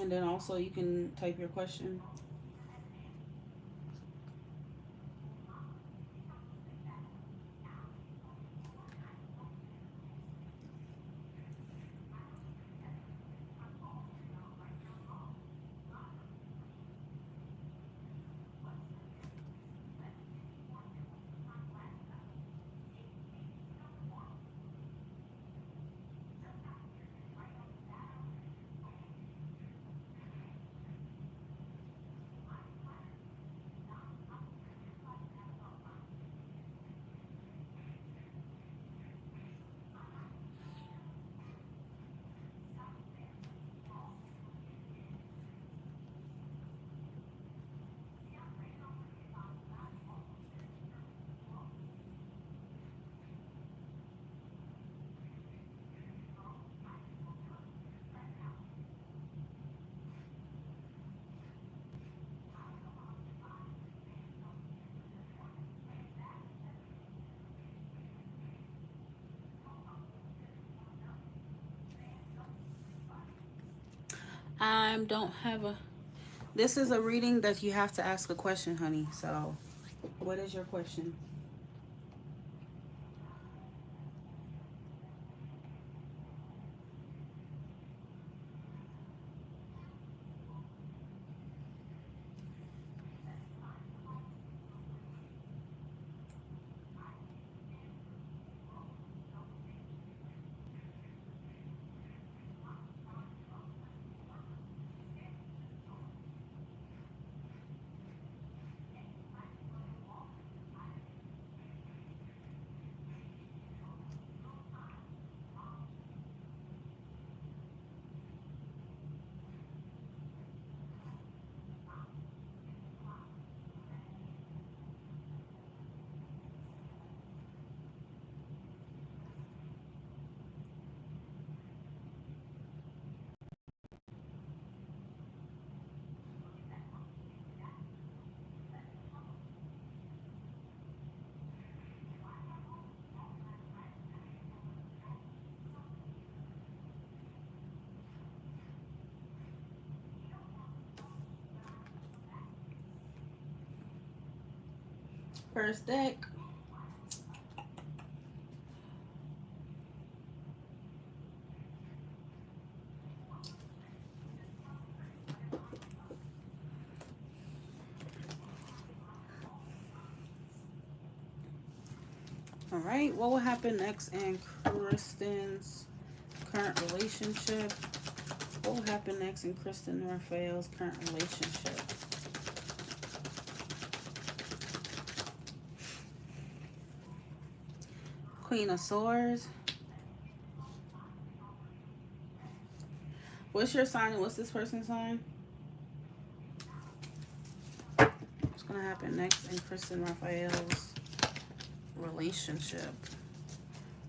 And then also you can type your question. I don't have a. This is a reading that you have to ask a question, honey. So, what is your question? First deck. All right. What will happen next in Kristen's current relationship? What will happen next in Kristen Raphael's current relationship? Queen of Swords. What's your sign and what's this person's sign? What's going to happen next in Kristen Raphael's relationship?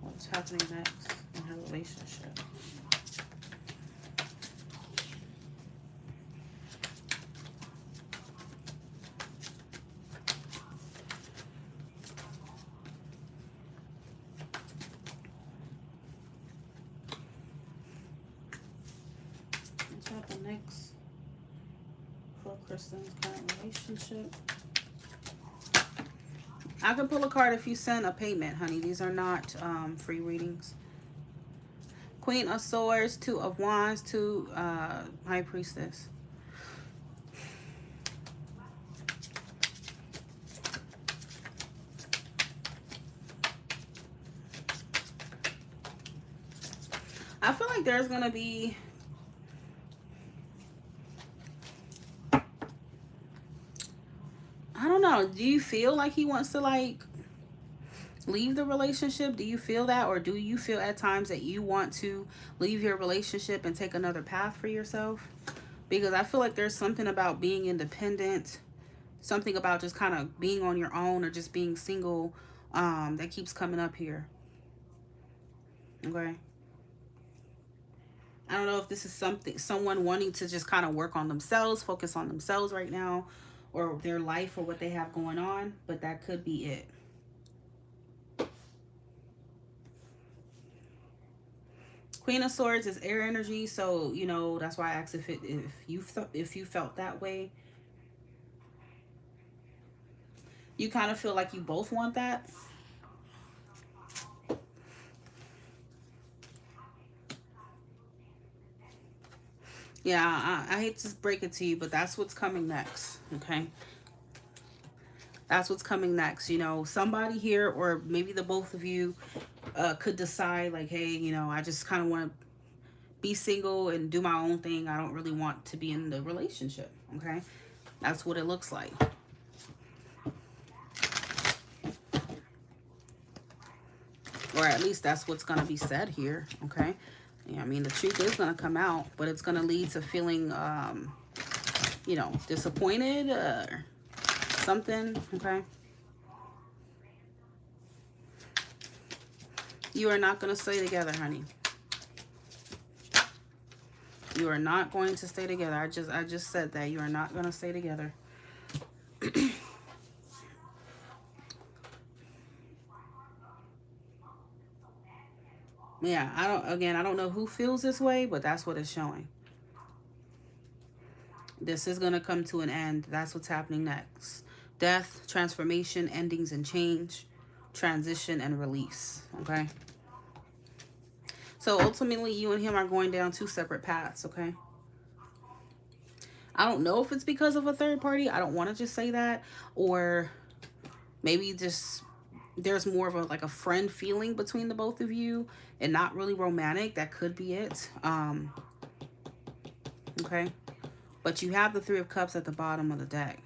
What's happening next in her relationship? What's happening next for Kristen's current relationship? I can pull a card if you send a payment, honey. These are not free readings. Queen of Swords, Two of Wands, Two High Priestess. I feel like there's going to be... I don't know. Do you feel like he wants to, like, leave the relationship? Do you feel that? Or do you feel at times that you want to leave your relationship and take another path for yourself? Because I feel like there's something about being independent, something about just kind of being on your own or just being single that keeps coming up here. Okay. I don't know if this is someone wanting to just kind of work on themselves, focus on themselves right now, or their life or what they have going on, but that could be it. Queen of Swords is air energy, so you know that's why I asked if you felt that way. You kind of feel like you both want that. Yeah, I hate to break it to you, but that's what's coming next, okay? That's what's coming next. You know, somebody here, or maybe the both of you, could decide, like, hey, you know, I just kind of want to be single and do my own thing. I don't really want to be in the relationship, okay? That's what it looks like. Or at least that's what's going to be said here, okay? Yeah, I mean, the truth is going to come out, but it's going to lead to feeling, you know, disappointed or something, okay? You are not going to stay together, honey. You are not going to stay together. I just said that. You are not going to stay together. Yeah, I don't know who feels this way, but that's what it's showing. This is going to come to an end. That's what's happening next. Death, transformation, endings and change, transition and release, okay? So ultimately, you and him are going down two separate paths, okay? I don't know if it's because of a third party. I don't want to just say that. Or maybe just there's more of a friend feeling between the both of you and not really romantic. That could be it. Okay. But you have the Three of Cups at the bottom of the deck.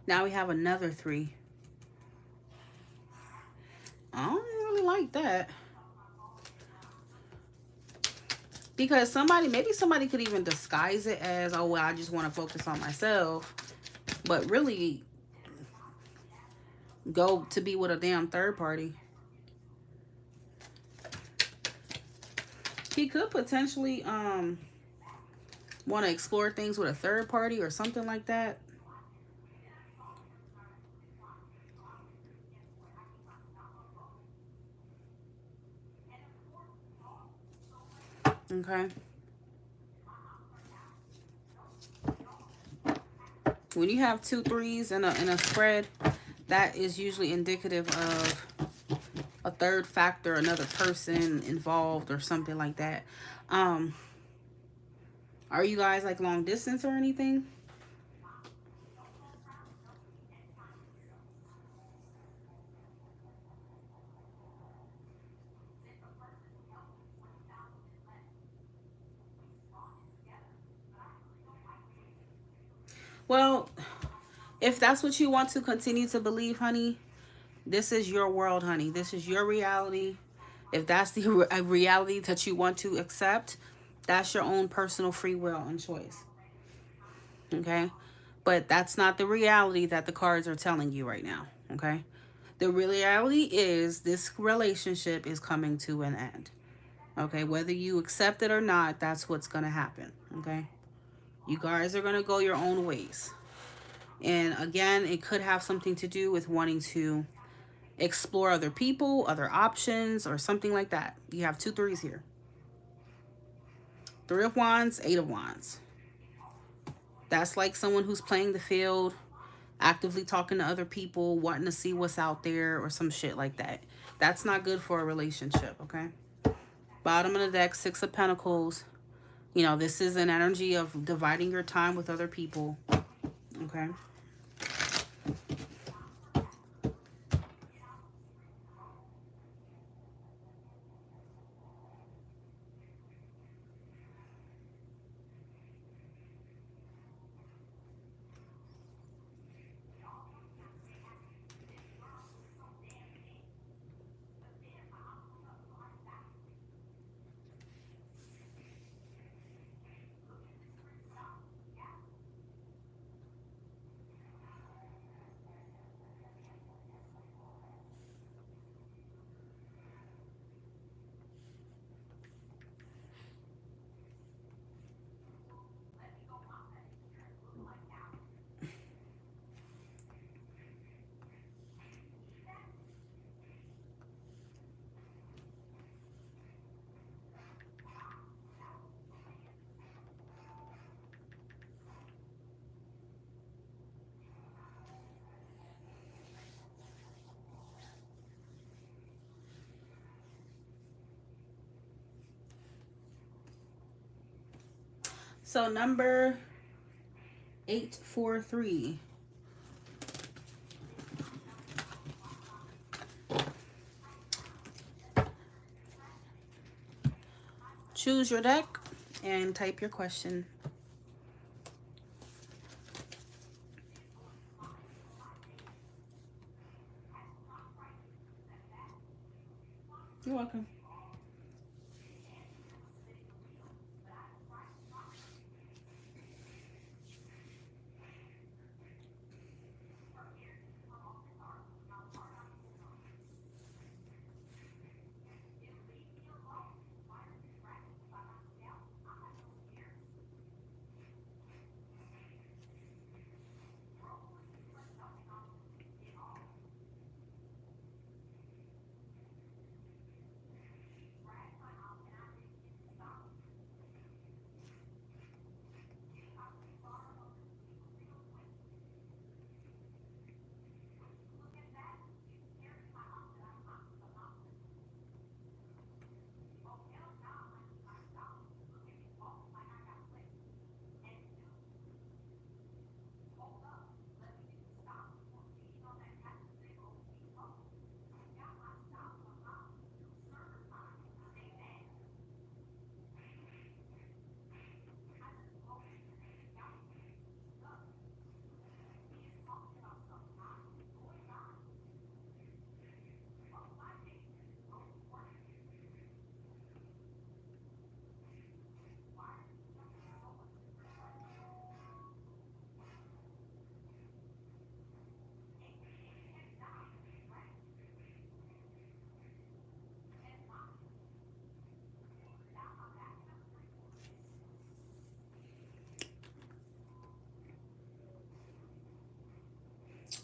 Now we have another three. I don't really like that. Because maybe somebody could even disguise it as, oh, well, I just want to focus on myself. But really go to be with a damn third party. He could potentially want to explore things with a third party or something like that. Okay. When you have 2 3s in a spread, that is usually indicative of a third factor, another person involved or something like that. Are you guys like long distance or anything? Well, if that's what you want to continue to believe, honey, this is your world, honey. This is your reality. If that's the reality that you want to accept, that's your own personal free will and choice. Okay? But that's not the reality that the cards are telling you right now. Okay? The reality is this relationship is coming to an end. Okay? Whether you accept it or not, that's what's going to happen. Okay? You guys are going to go your own ways. And again, it could have something to do with wanting to explore other people, other options, or something like that. You have two threes here. Three of Wands, Eight of Wands. That's like someone who's playing the field, actively talking to other people, wanting to see what's out there, or some shit like that. That's not good for a relationship, okay? Bottom of the deck, Six of Pentacles. You know, this is an energy of dividing your time with other people, okay? So number 843. Choose your deck and type your question. You're welcome.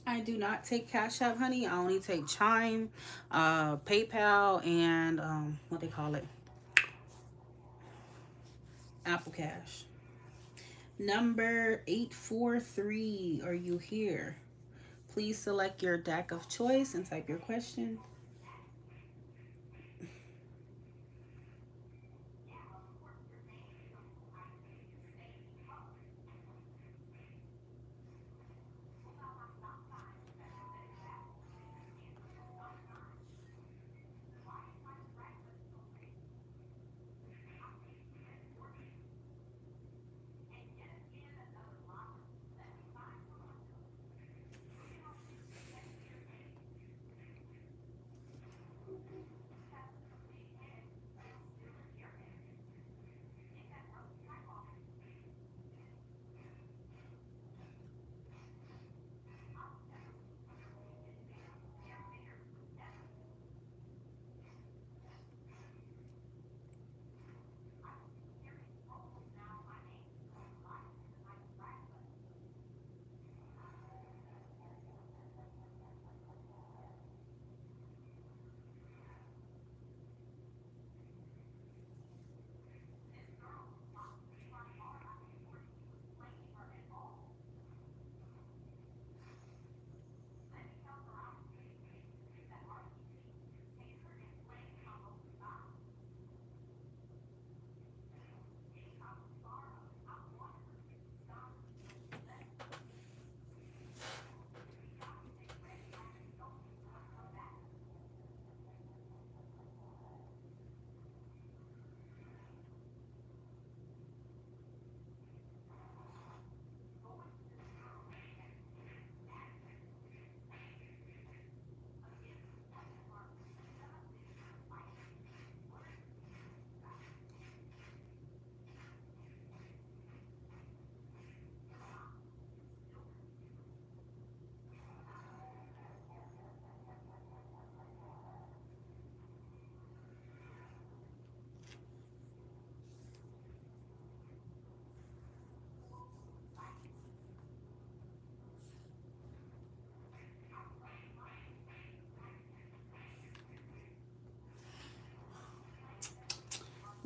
I do not take Cash App, honey. I only take Chime, PayPal, and what they call it, Apple Cash. Number 843, are you here? Please select your deck of choice and type your question.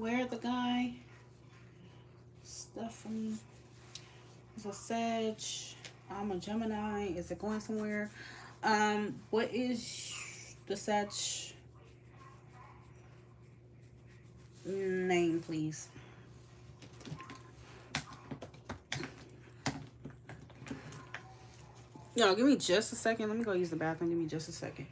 Where the guy? Stephanie is a Sag. I'm a Gemini. Is it going somewhere? What is the Sag name, please? No, give me just a second. Let me go use the bathroom. Give me just a second.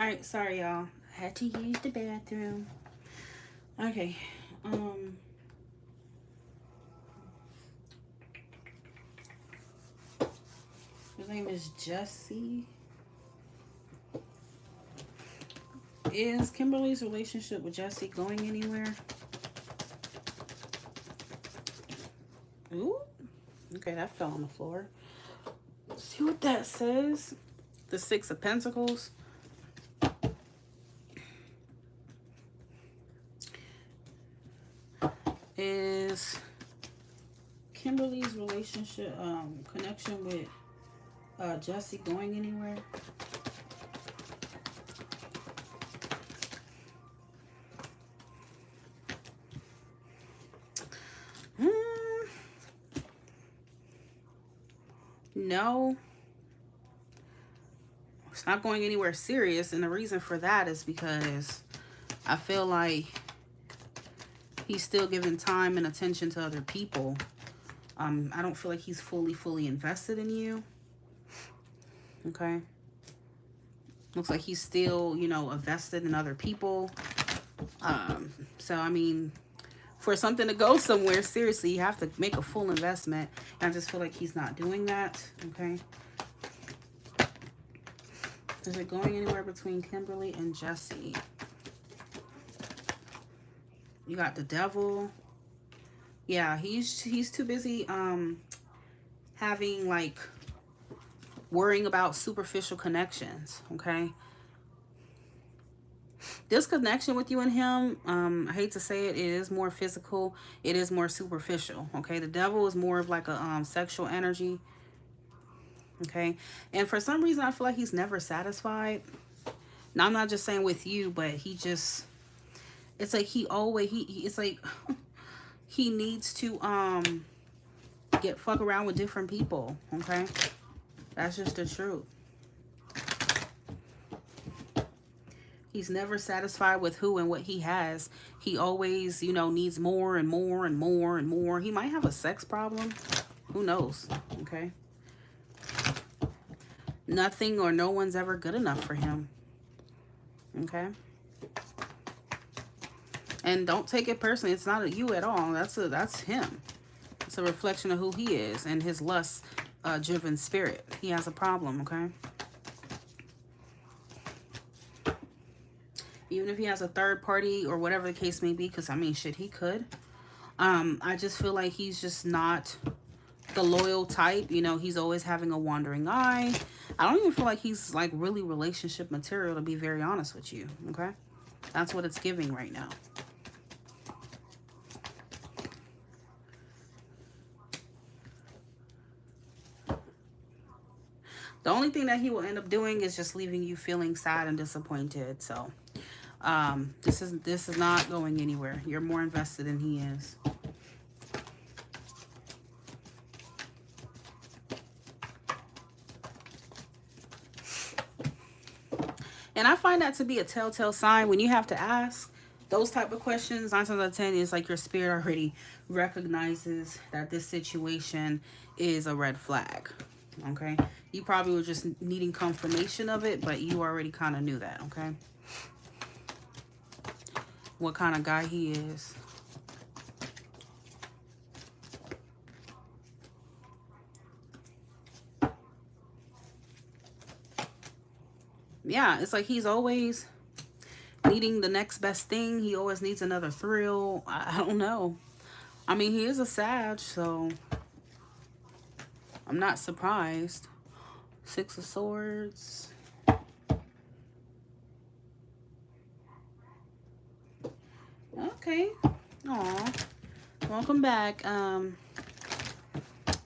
Alright, sorry y'all. I had to use the bathroom. Okay. His name is Jesse. Is Kimberly's relationship with Jesse going anywhere? Ooh. Okay, that fell on the floor. Let's see what that says. The Six of Pentacles. Is Kimberly's relationship, connection with Jesse going anywhere? No. It's not going anywhere serious, and the reason for that is because I feel like he's still giving time and attention to other people. I don't feel like he's fully invested in you. Okay. Looks like he's still, you know, invested in other people. So, I mean, for something to go somewhere, seriously, you have to make a full investment. And I just feel like he's not doing that. Okay. Is it going anywhere between Kimberly and Jesse? You got the Devil. Yeah, he's too busy having like worrying about superficial connections, okay? This connection with you and him, I hate to say it, it is more physical, it is more superficial, okay? The Devil is more of like a sexual energy. Okay, and for some reason I feel like he's never satisfied. Now I'm not just saying with you, but he just, it's like he always it's like he needs to fuck around with different people. Okay, that's just the truth. He's never satisfied with who and what he has. He always, you know, needs more and more and more and more. He might have a sex problem, who knows? Okay, nothing or no one's ever good enough for him. Okay. And don't take it personally. It's not you at all. That's him. It's a reflection of who he is and his lust driven spirit. He has a problem, okay? Even if he has a third party or whatever the case may be, because I mean shit, he could. I just feel like he's just not the loyal type. You know, he's always having a wandering eye. I don't even feel like he's like really relationship material, to be very honest with you. Okay, that's what it's giving right now. The only thing that he will end up doing is just leaving you feeling sad and disappointed. So this is not going anywhere. You're more invested than he is. And I find that to be a telltale sign when you have to ask those type of questions. 9 times out of 10 is like your spirit already recognizes that this situation is a red flag. Okay, you probably were just needing confirmation of it, but you already kind of knew that. Okay, what kind of guy he is. Yeah, it's like he's always needing the next best thing. He always needs another thrill. I don't know. I mean, he is a Sag, so I'm not surprised. 6 of Swords. Okay. Aw. Welcome back.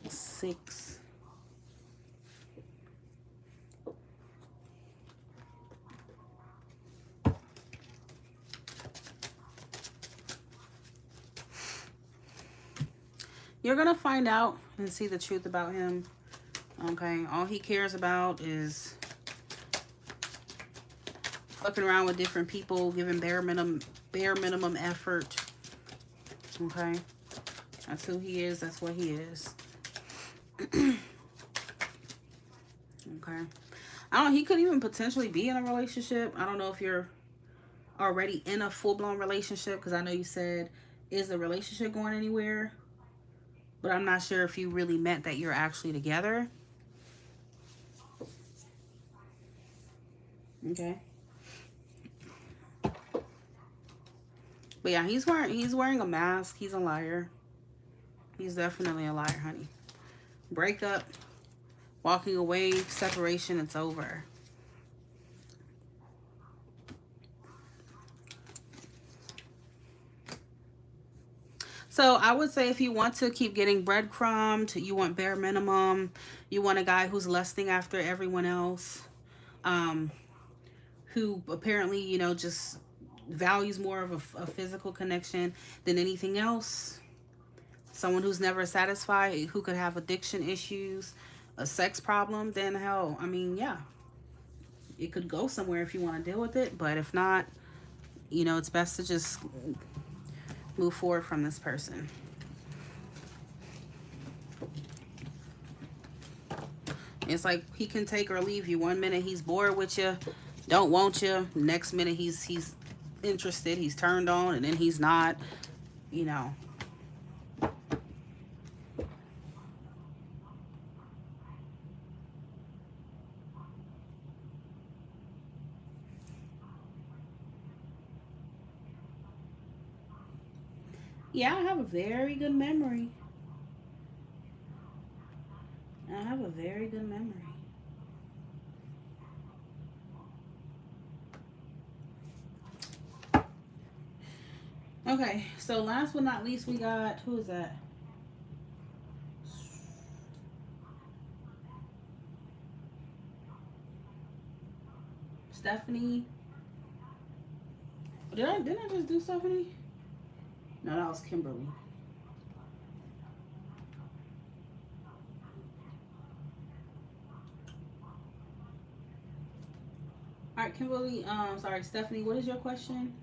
6. You're going to find out and see the truth about him. Okay, all he cares about is fucking around with different people, giving bare minimum effort. Okay, that's who he is. That's what he is. Okay, I don't. He could even potentially be in a relationship. I don't know if you're already in a full blown relationship, because I know you said, is the relationship going anywhere? But I'm not sure if you really meant that you're actually together. Okay. But yeah, he's wearing a mask. He's a liar. He's definitely a liar, honey. Breakup, walking away, separation, it's over. So I would say if you want to keep getting breadcrumbed, you want bare minimum, you want a guy who's lusting after everyone else, um, who apparently, just values more of a physical connection than anything else. Someone who's never satisfied, who could have addiction issues, a sex problem, then hell, I mean, yeah, it could go somewhere if you want to deal with it. But if not, it's best to just move forward from this person. It's like he can take or leave you. One minute he's bored with you, don't want you. Next minute he's interested, he's turned on, and then he's not. You know. Yeah, I have a very good memory. I have a very good memory. Okay, so last but not least, we got, who is that? Stephanie. Didn't I just do Stephanie? No, that was Kimberly. All right, Kimberly. Sorry, Stephanie. What is your question?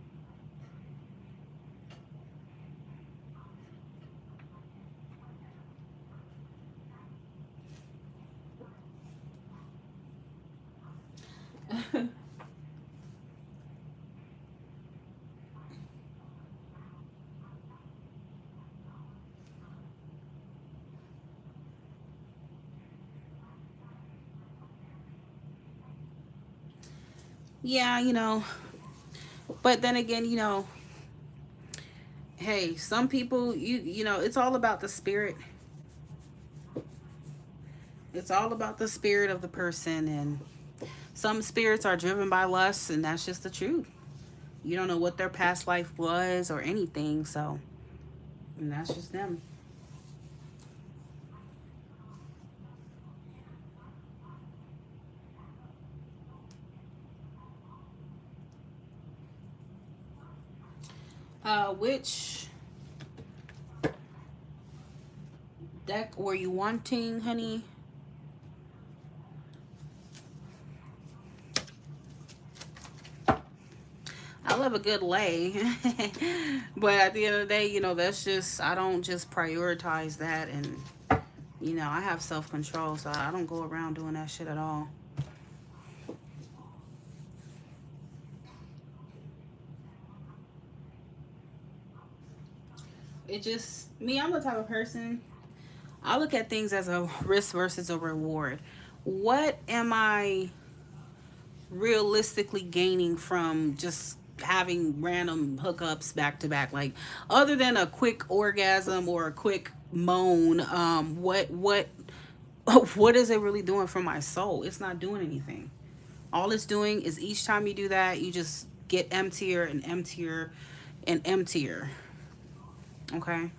Yeah, but then again, hey, some people, it's all about the spirit. It's all about the spirit of the person, and some spirits are driven by lust, and that's just the truth. You don't know what their past life was or anything, so, and that's just them. Which deck were you wanting, honey? I love a good lay. But at the end of the day, that's just, I don't just prioritize that. And, I have self control, so I don't go around doing that shit at all. It just, me, I'm the type of person, I look at things as a risk versus a reward. What am I realistically gaining from just having random hookups back to back? Like, other than a quick orgasm or a quick moan, what what is it really doing for my soul? It's not doing anything. All it's doing is each time you do that, you just get emptier and emptier and emptier. Okay?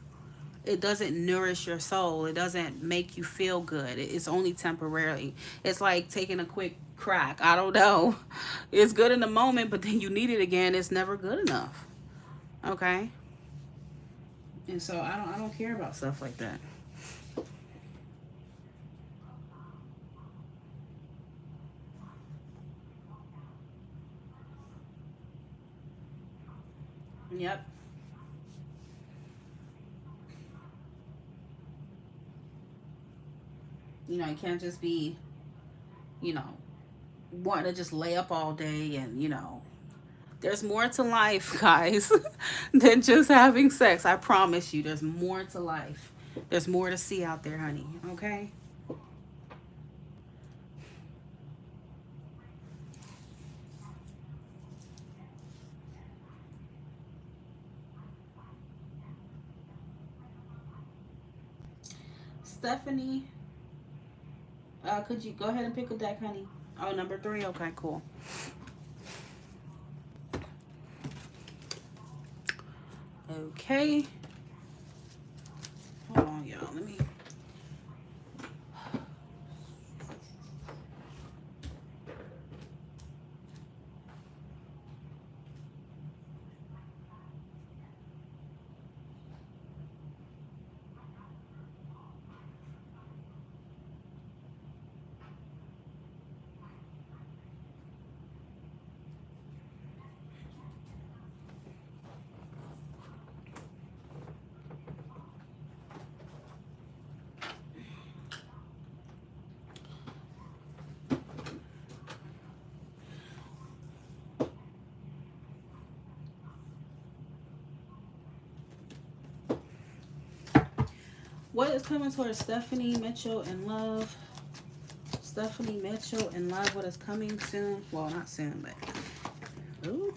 It doesn't nourish your soul. It doesn't make you feel good. It's only temporarily. It's like taking a quick crack. I don't know. It's good in the moment, but then you need it again. It's never good enough. Okay? And so I don't care about stuff like that. Yep. You can't just be, you know, wanting to just lay up all day and, you know, there's more to life, guys, than just having sex. I promise you, there's more to life. There's more to see out there, honey. Okay? Stephanie, could you go ahead and pick a deck, honey? Oh, number 3? Okay, cool. Okay. Hold on, y'all. Let me... What is coming towards Stephanie Mitchell in love? Stephanie Mitchell in love. What is coming soon? Well, not soon, but... Ooh.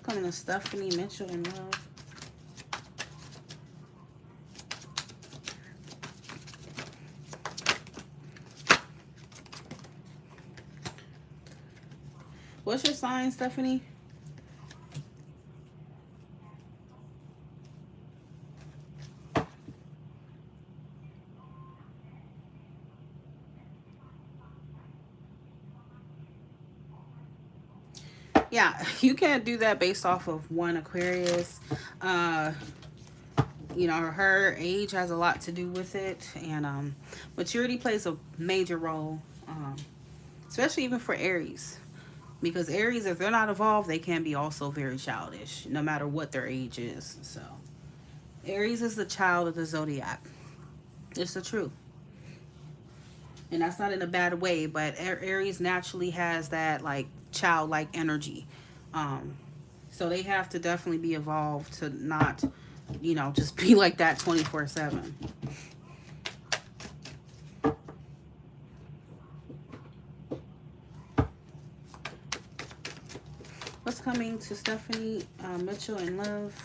Coming to Stephanie Mitchell in love. What's your sign, Stephanie? Yeah, you can't do that based off of one Aquarius. You know, her age has a lot to do with it, and maturity plays a major role, especially even for Aries. Because Aries, if they're not evolved, they can be also very childish, no matter what their age is. So, Aries is the child of the zodiac. It's the truth. And that's not in a bad way, but Aries naturally has that, like, childlike energy. Um, so they have to definitely be evolved to not, you know, just be like that 24/7. What's coming to Stephanie Mitchell in love?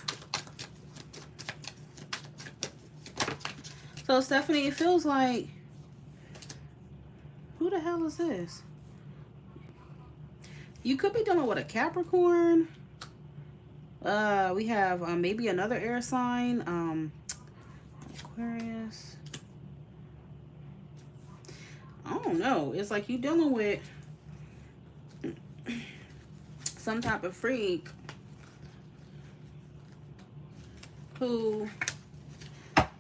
So, Stephanie, it feels like... Who the hell is this? You could be dealing with a Capricorn. We have maybe another air sign. Aquarius. I don't know. It's like you dealing with some type of freak who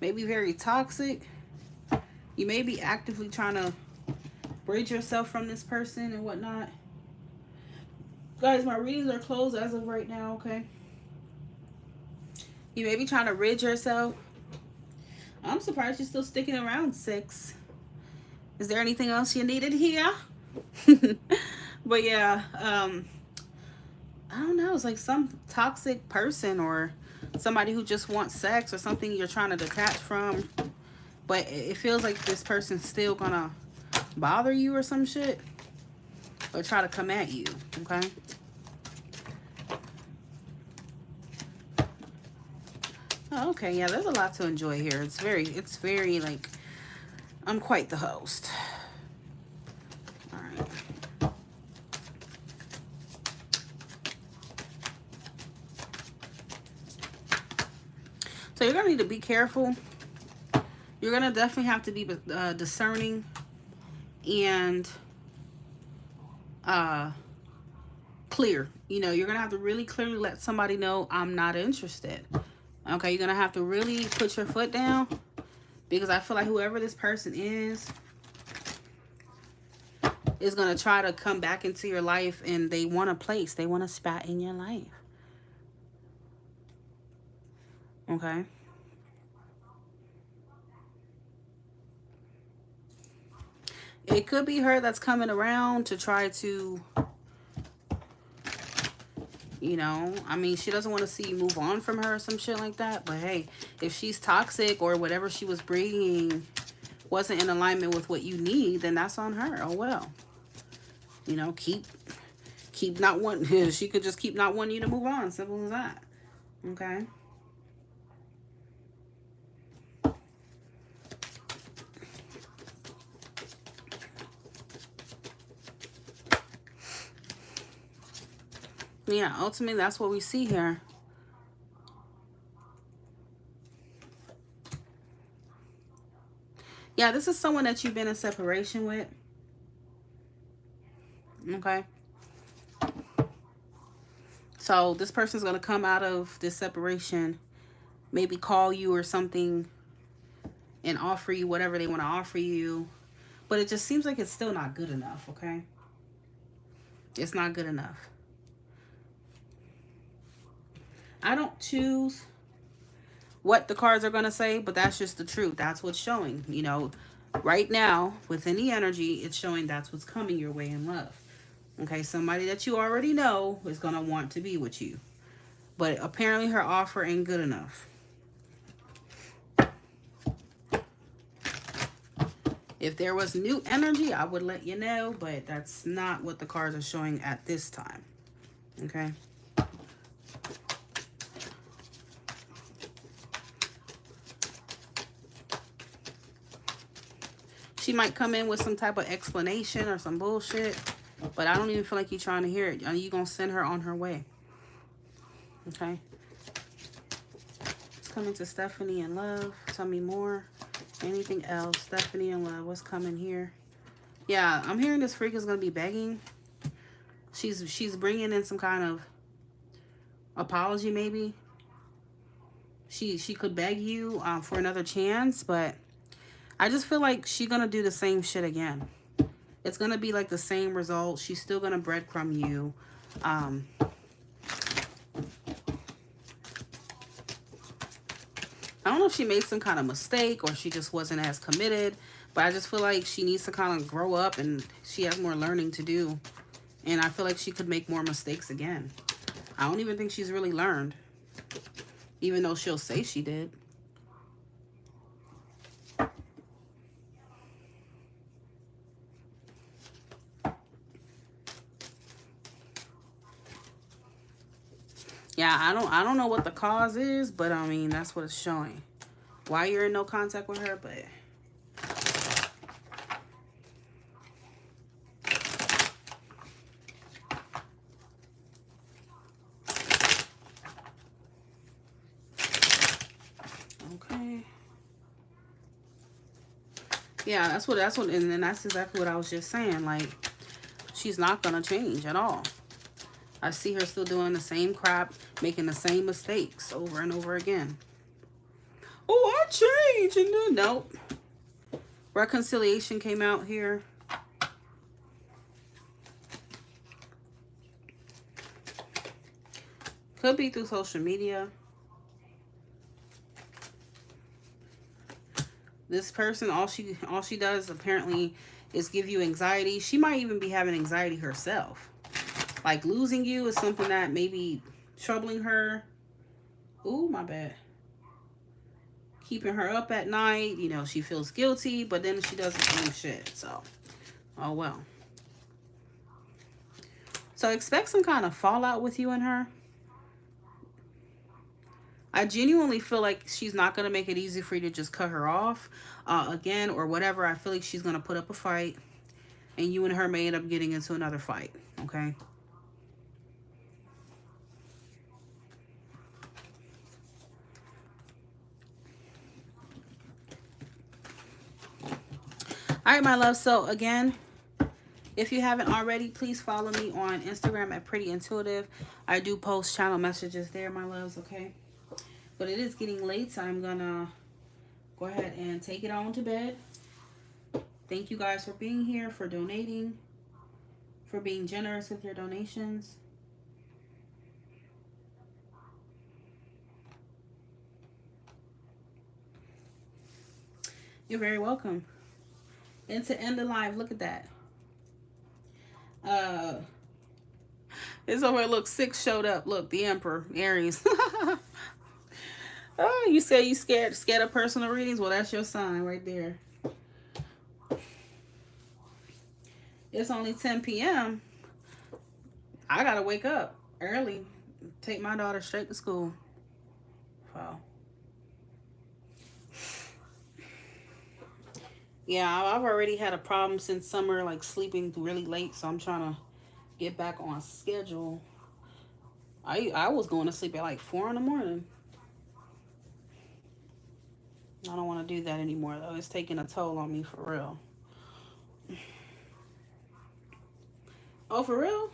may be very toxic. You may be actively trying to bridge yourself from this person and whatnot. Guys, my readings are closed as of right now, okay? You may be trying to rid yourself. I'm surprised you're still sticking around, 6. Is there anything else you needed here? But yeah, I don't know. It's like some toxic person or somebody who just wants sex or something you're trying to detach from. But it feels like this person's still gonna bother you or some shit. Or try to come at you, okay? Oh, okay, yeah, there's a lot to enjoy here. It's very, like, I'm quite the host. All right. So you're going to need to be careful. You're going to definitely have to be discerning and clear. You know, you're going to have to really clearly let somebody know I'm not interested. Okay, you're going to have to really put your foot down because I feel like whoever this person is going to try to come back into your life and they want a place. They want a spot in your life. Okay? It could be her that's coming around to try to, you know, I mean, she doesn't want to see you move on from her or some shit like that. But hey, if she's toxic or whatever she was bringing wasn't in alignment with what you need, then that's on her. Oh well. You know, keep not wanting, she could just keep not wanting you to move on. Simple as that. Okay. Yeah, ultimately, that's what we see here. Yeah, this is someone that you've been in separation with. Okay. So this person's going to come out of this separation, maybe call you or something and offer you whatever they want to offer you. But it just seems like it's still not good enough, okay? It's not good enough. I don't choose what the cards are going to say, but that's just the truth. That's what's showing. You know, right now, within the energy, it's showing that's what's coming your way in love. Okay, somebody that you already know is going to want to be with you. But apparently her offer ain't good enough. If there was new energy, I would let you know, but that's not what the cards are showing at this time. Okay? She might come in with some type of explanation or some bullshit, but I don't even feel like you're trying to hear it. You're going to send her on her way. Okay? It's coming to Stephanie in love. Tell me more. Anything else? Stephanie in love. What's coming here? Yeah, I'm hearing this freak is going to be begging. She's bringing in some kind of apology, maybe. She could beg you for another chance, but I just feel like she's going to do the same shit again. It's going to be like the same result. She's still going to breadcrumb you. I don't know if she made some kind of mistake or she just wasn't as committed, but I just feel like she needs to kind of grow up and she has more learning to do. And I feel like she could make more mistakes again. I don't even think she's really learned, even though she'll say she did. Yeah, I don't know what the cause is, but I mean, that's what it's showing. Why you're in no contact with her, but okay. Yeah, that's what and then that's exactly what I was just saying. Like, she's not gonna change at all. I see her still doing the same crap, making the same mistakes over and over again. Oh, I changed, and then nope. Reconciliation came out here. Could be through social media. This person, all she does apparently is give you anxiety. She might even be having anxiety herself. Like, losing you is something that may be troubling her. Ooh, my bad. Keeping her up at night. You know, she feels guilty, but then she does the same shit. So, oh well. So expect some kind of fallout with you and her. I genuinely feel like she's not going to make it easy for you to just cut her off again or whatever. I feel like she's going to put up a fight and you and her may end up getting into another fight. Okay? All right, my love. So again, if you haven't already, please follow me on Instagram at Pretty Intuitive. I do post channel messages there, my loves, okay? But it is getting late, so I'm gonna go ahead and take it on to bed. Thank you guys for being here, for donating, for being generous with your donations. You're very welcome. And to end the live, look at that. Uh, it's over. Look, 6 showed up. Look, the Emperor, Aries. Oh, you say you scared of personal readings? Well, that's your sign right there. It's only 10 p.m. I gotta wake up early, take my daughter straight to school. Wow. Yeah, I've already had a problem since summer, like sleeping really late. So I'm trying to get back on schedule. I was going to sleep at like 4 in the morning. I don't want to do that anymore though. It's taking a toll on me for real. Oh, for real?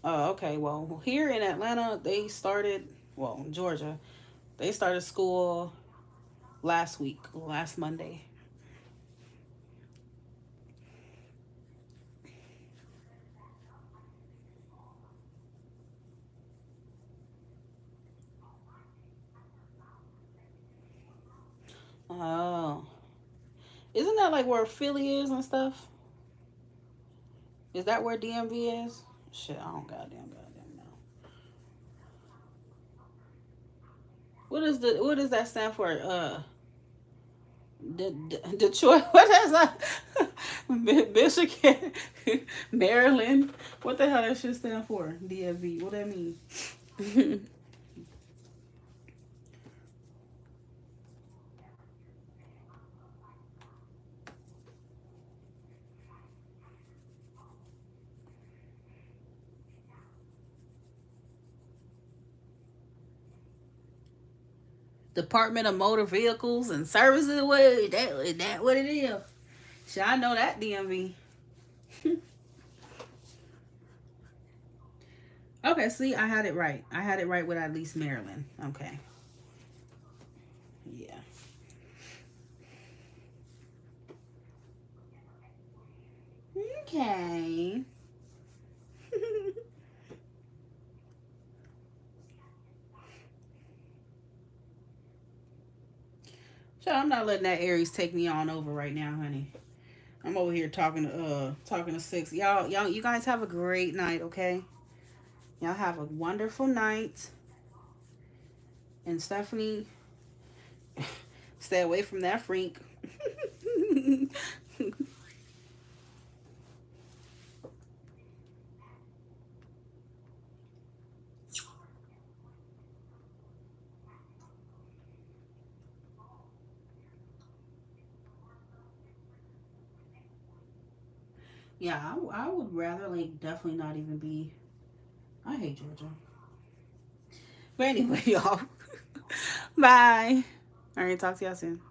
Oh, okay. Well, here in Atlanta, they started. Well, in Georgia, they started school last week, last Monday. Oh, isn't that like where Philly is and stuff? Is that where DMV is? Shit, I don't goddamn know. What does that stand for? Detroit. What is that? Michigan, Maryland. What the hell that shit stand for? DMV. What that mean? Department of Motor Vehicles and Services. What is that what it is? Should I know that DMV? Okay, see, I had it right. I had it right with at least Maryland. Okay. Yeah. Okay. So I'm not letting that Aries take me on over right now, honey. I'm over here talking to 6. Y'all you guys have a great night, okay? Y'all have a wonderful night. And Stephanie, stay away from that freak. Yeah, I would rather like definitely not even be. I hate Georgia. But anyway, y'all. Bye. All right, talk to y'all soon.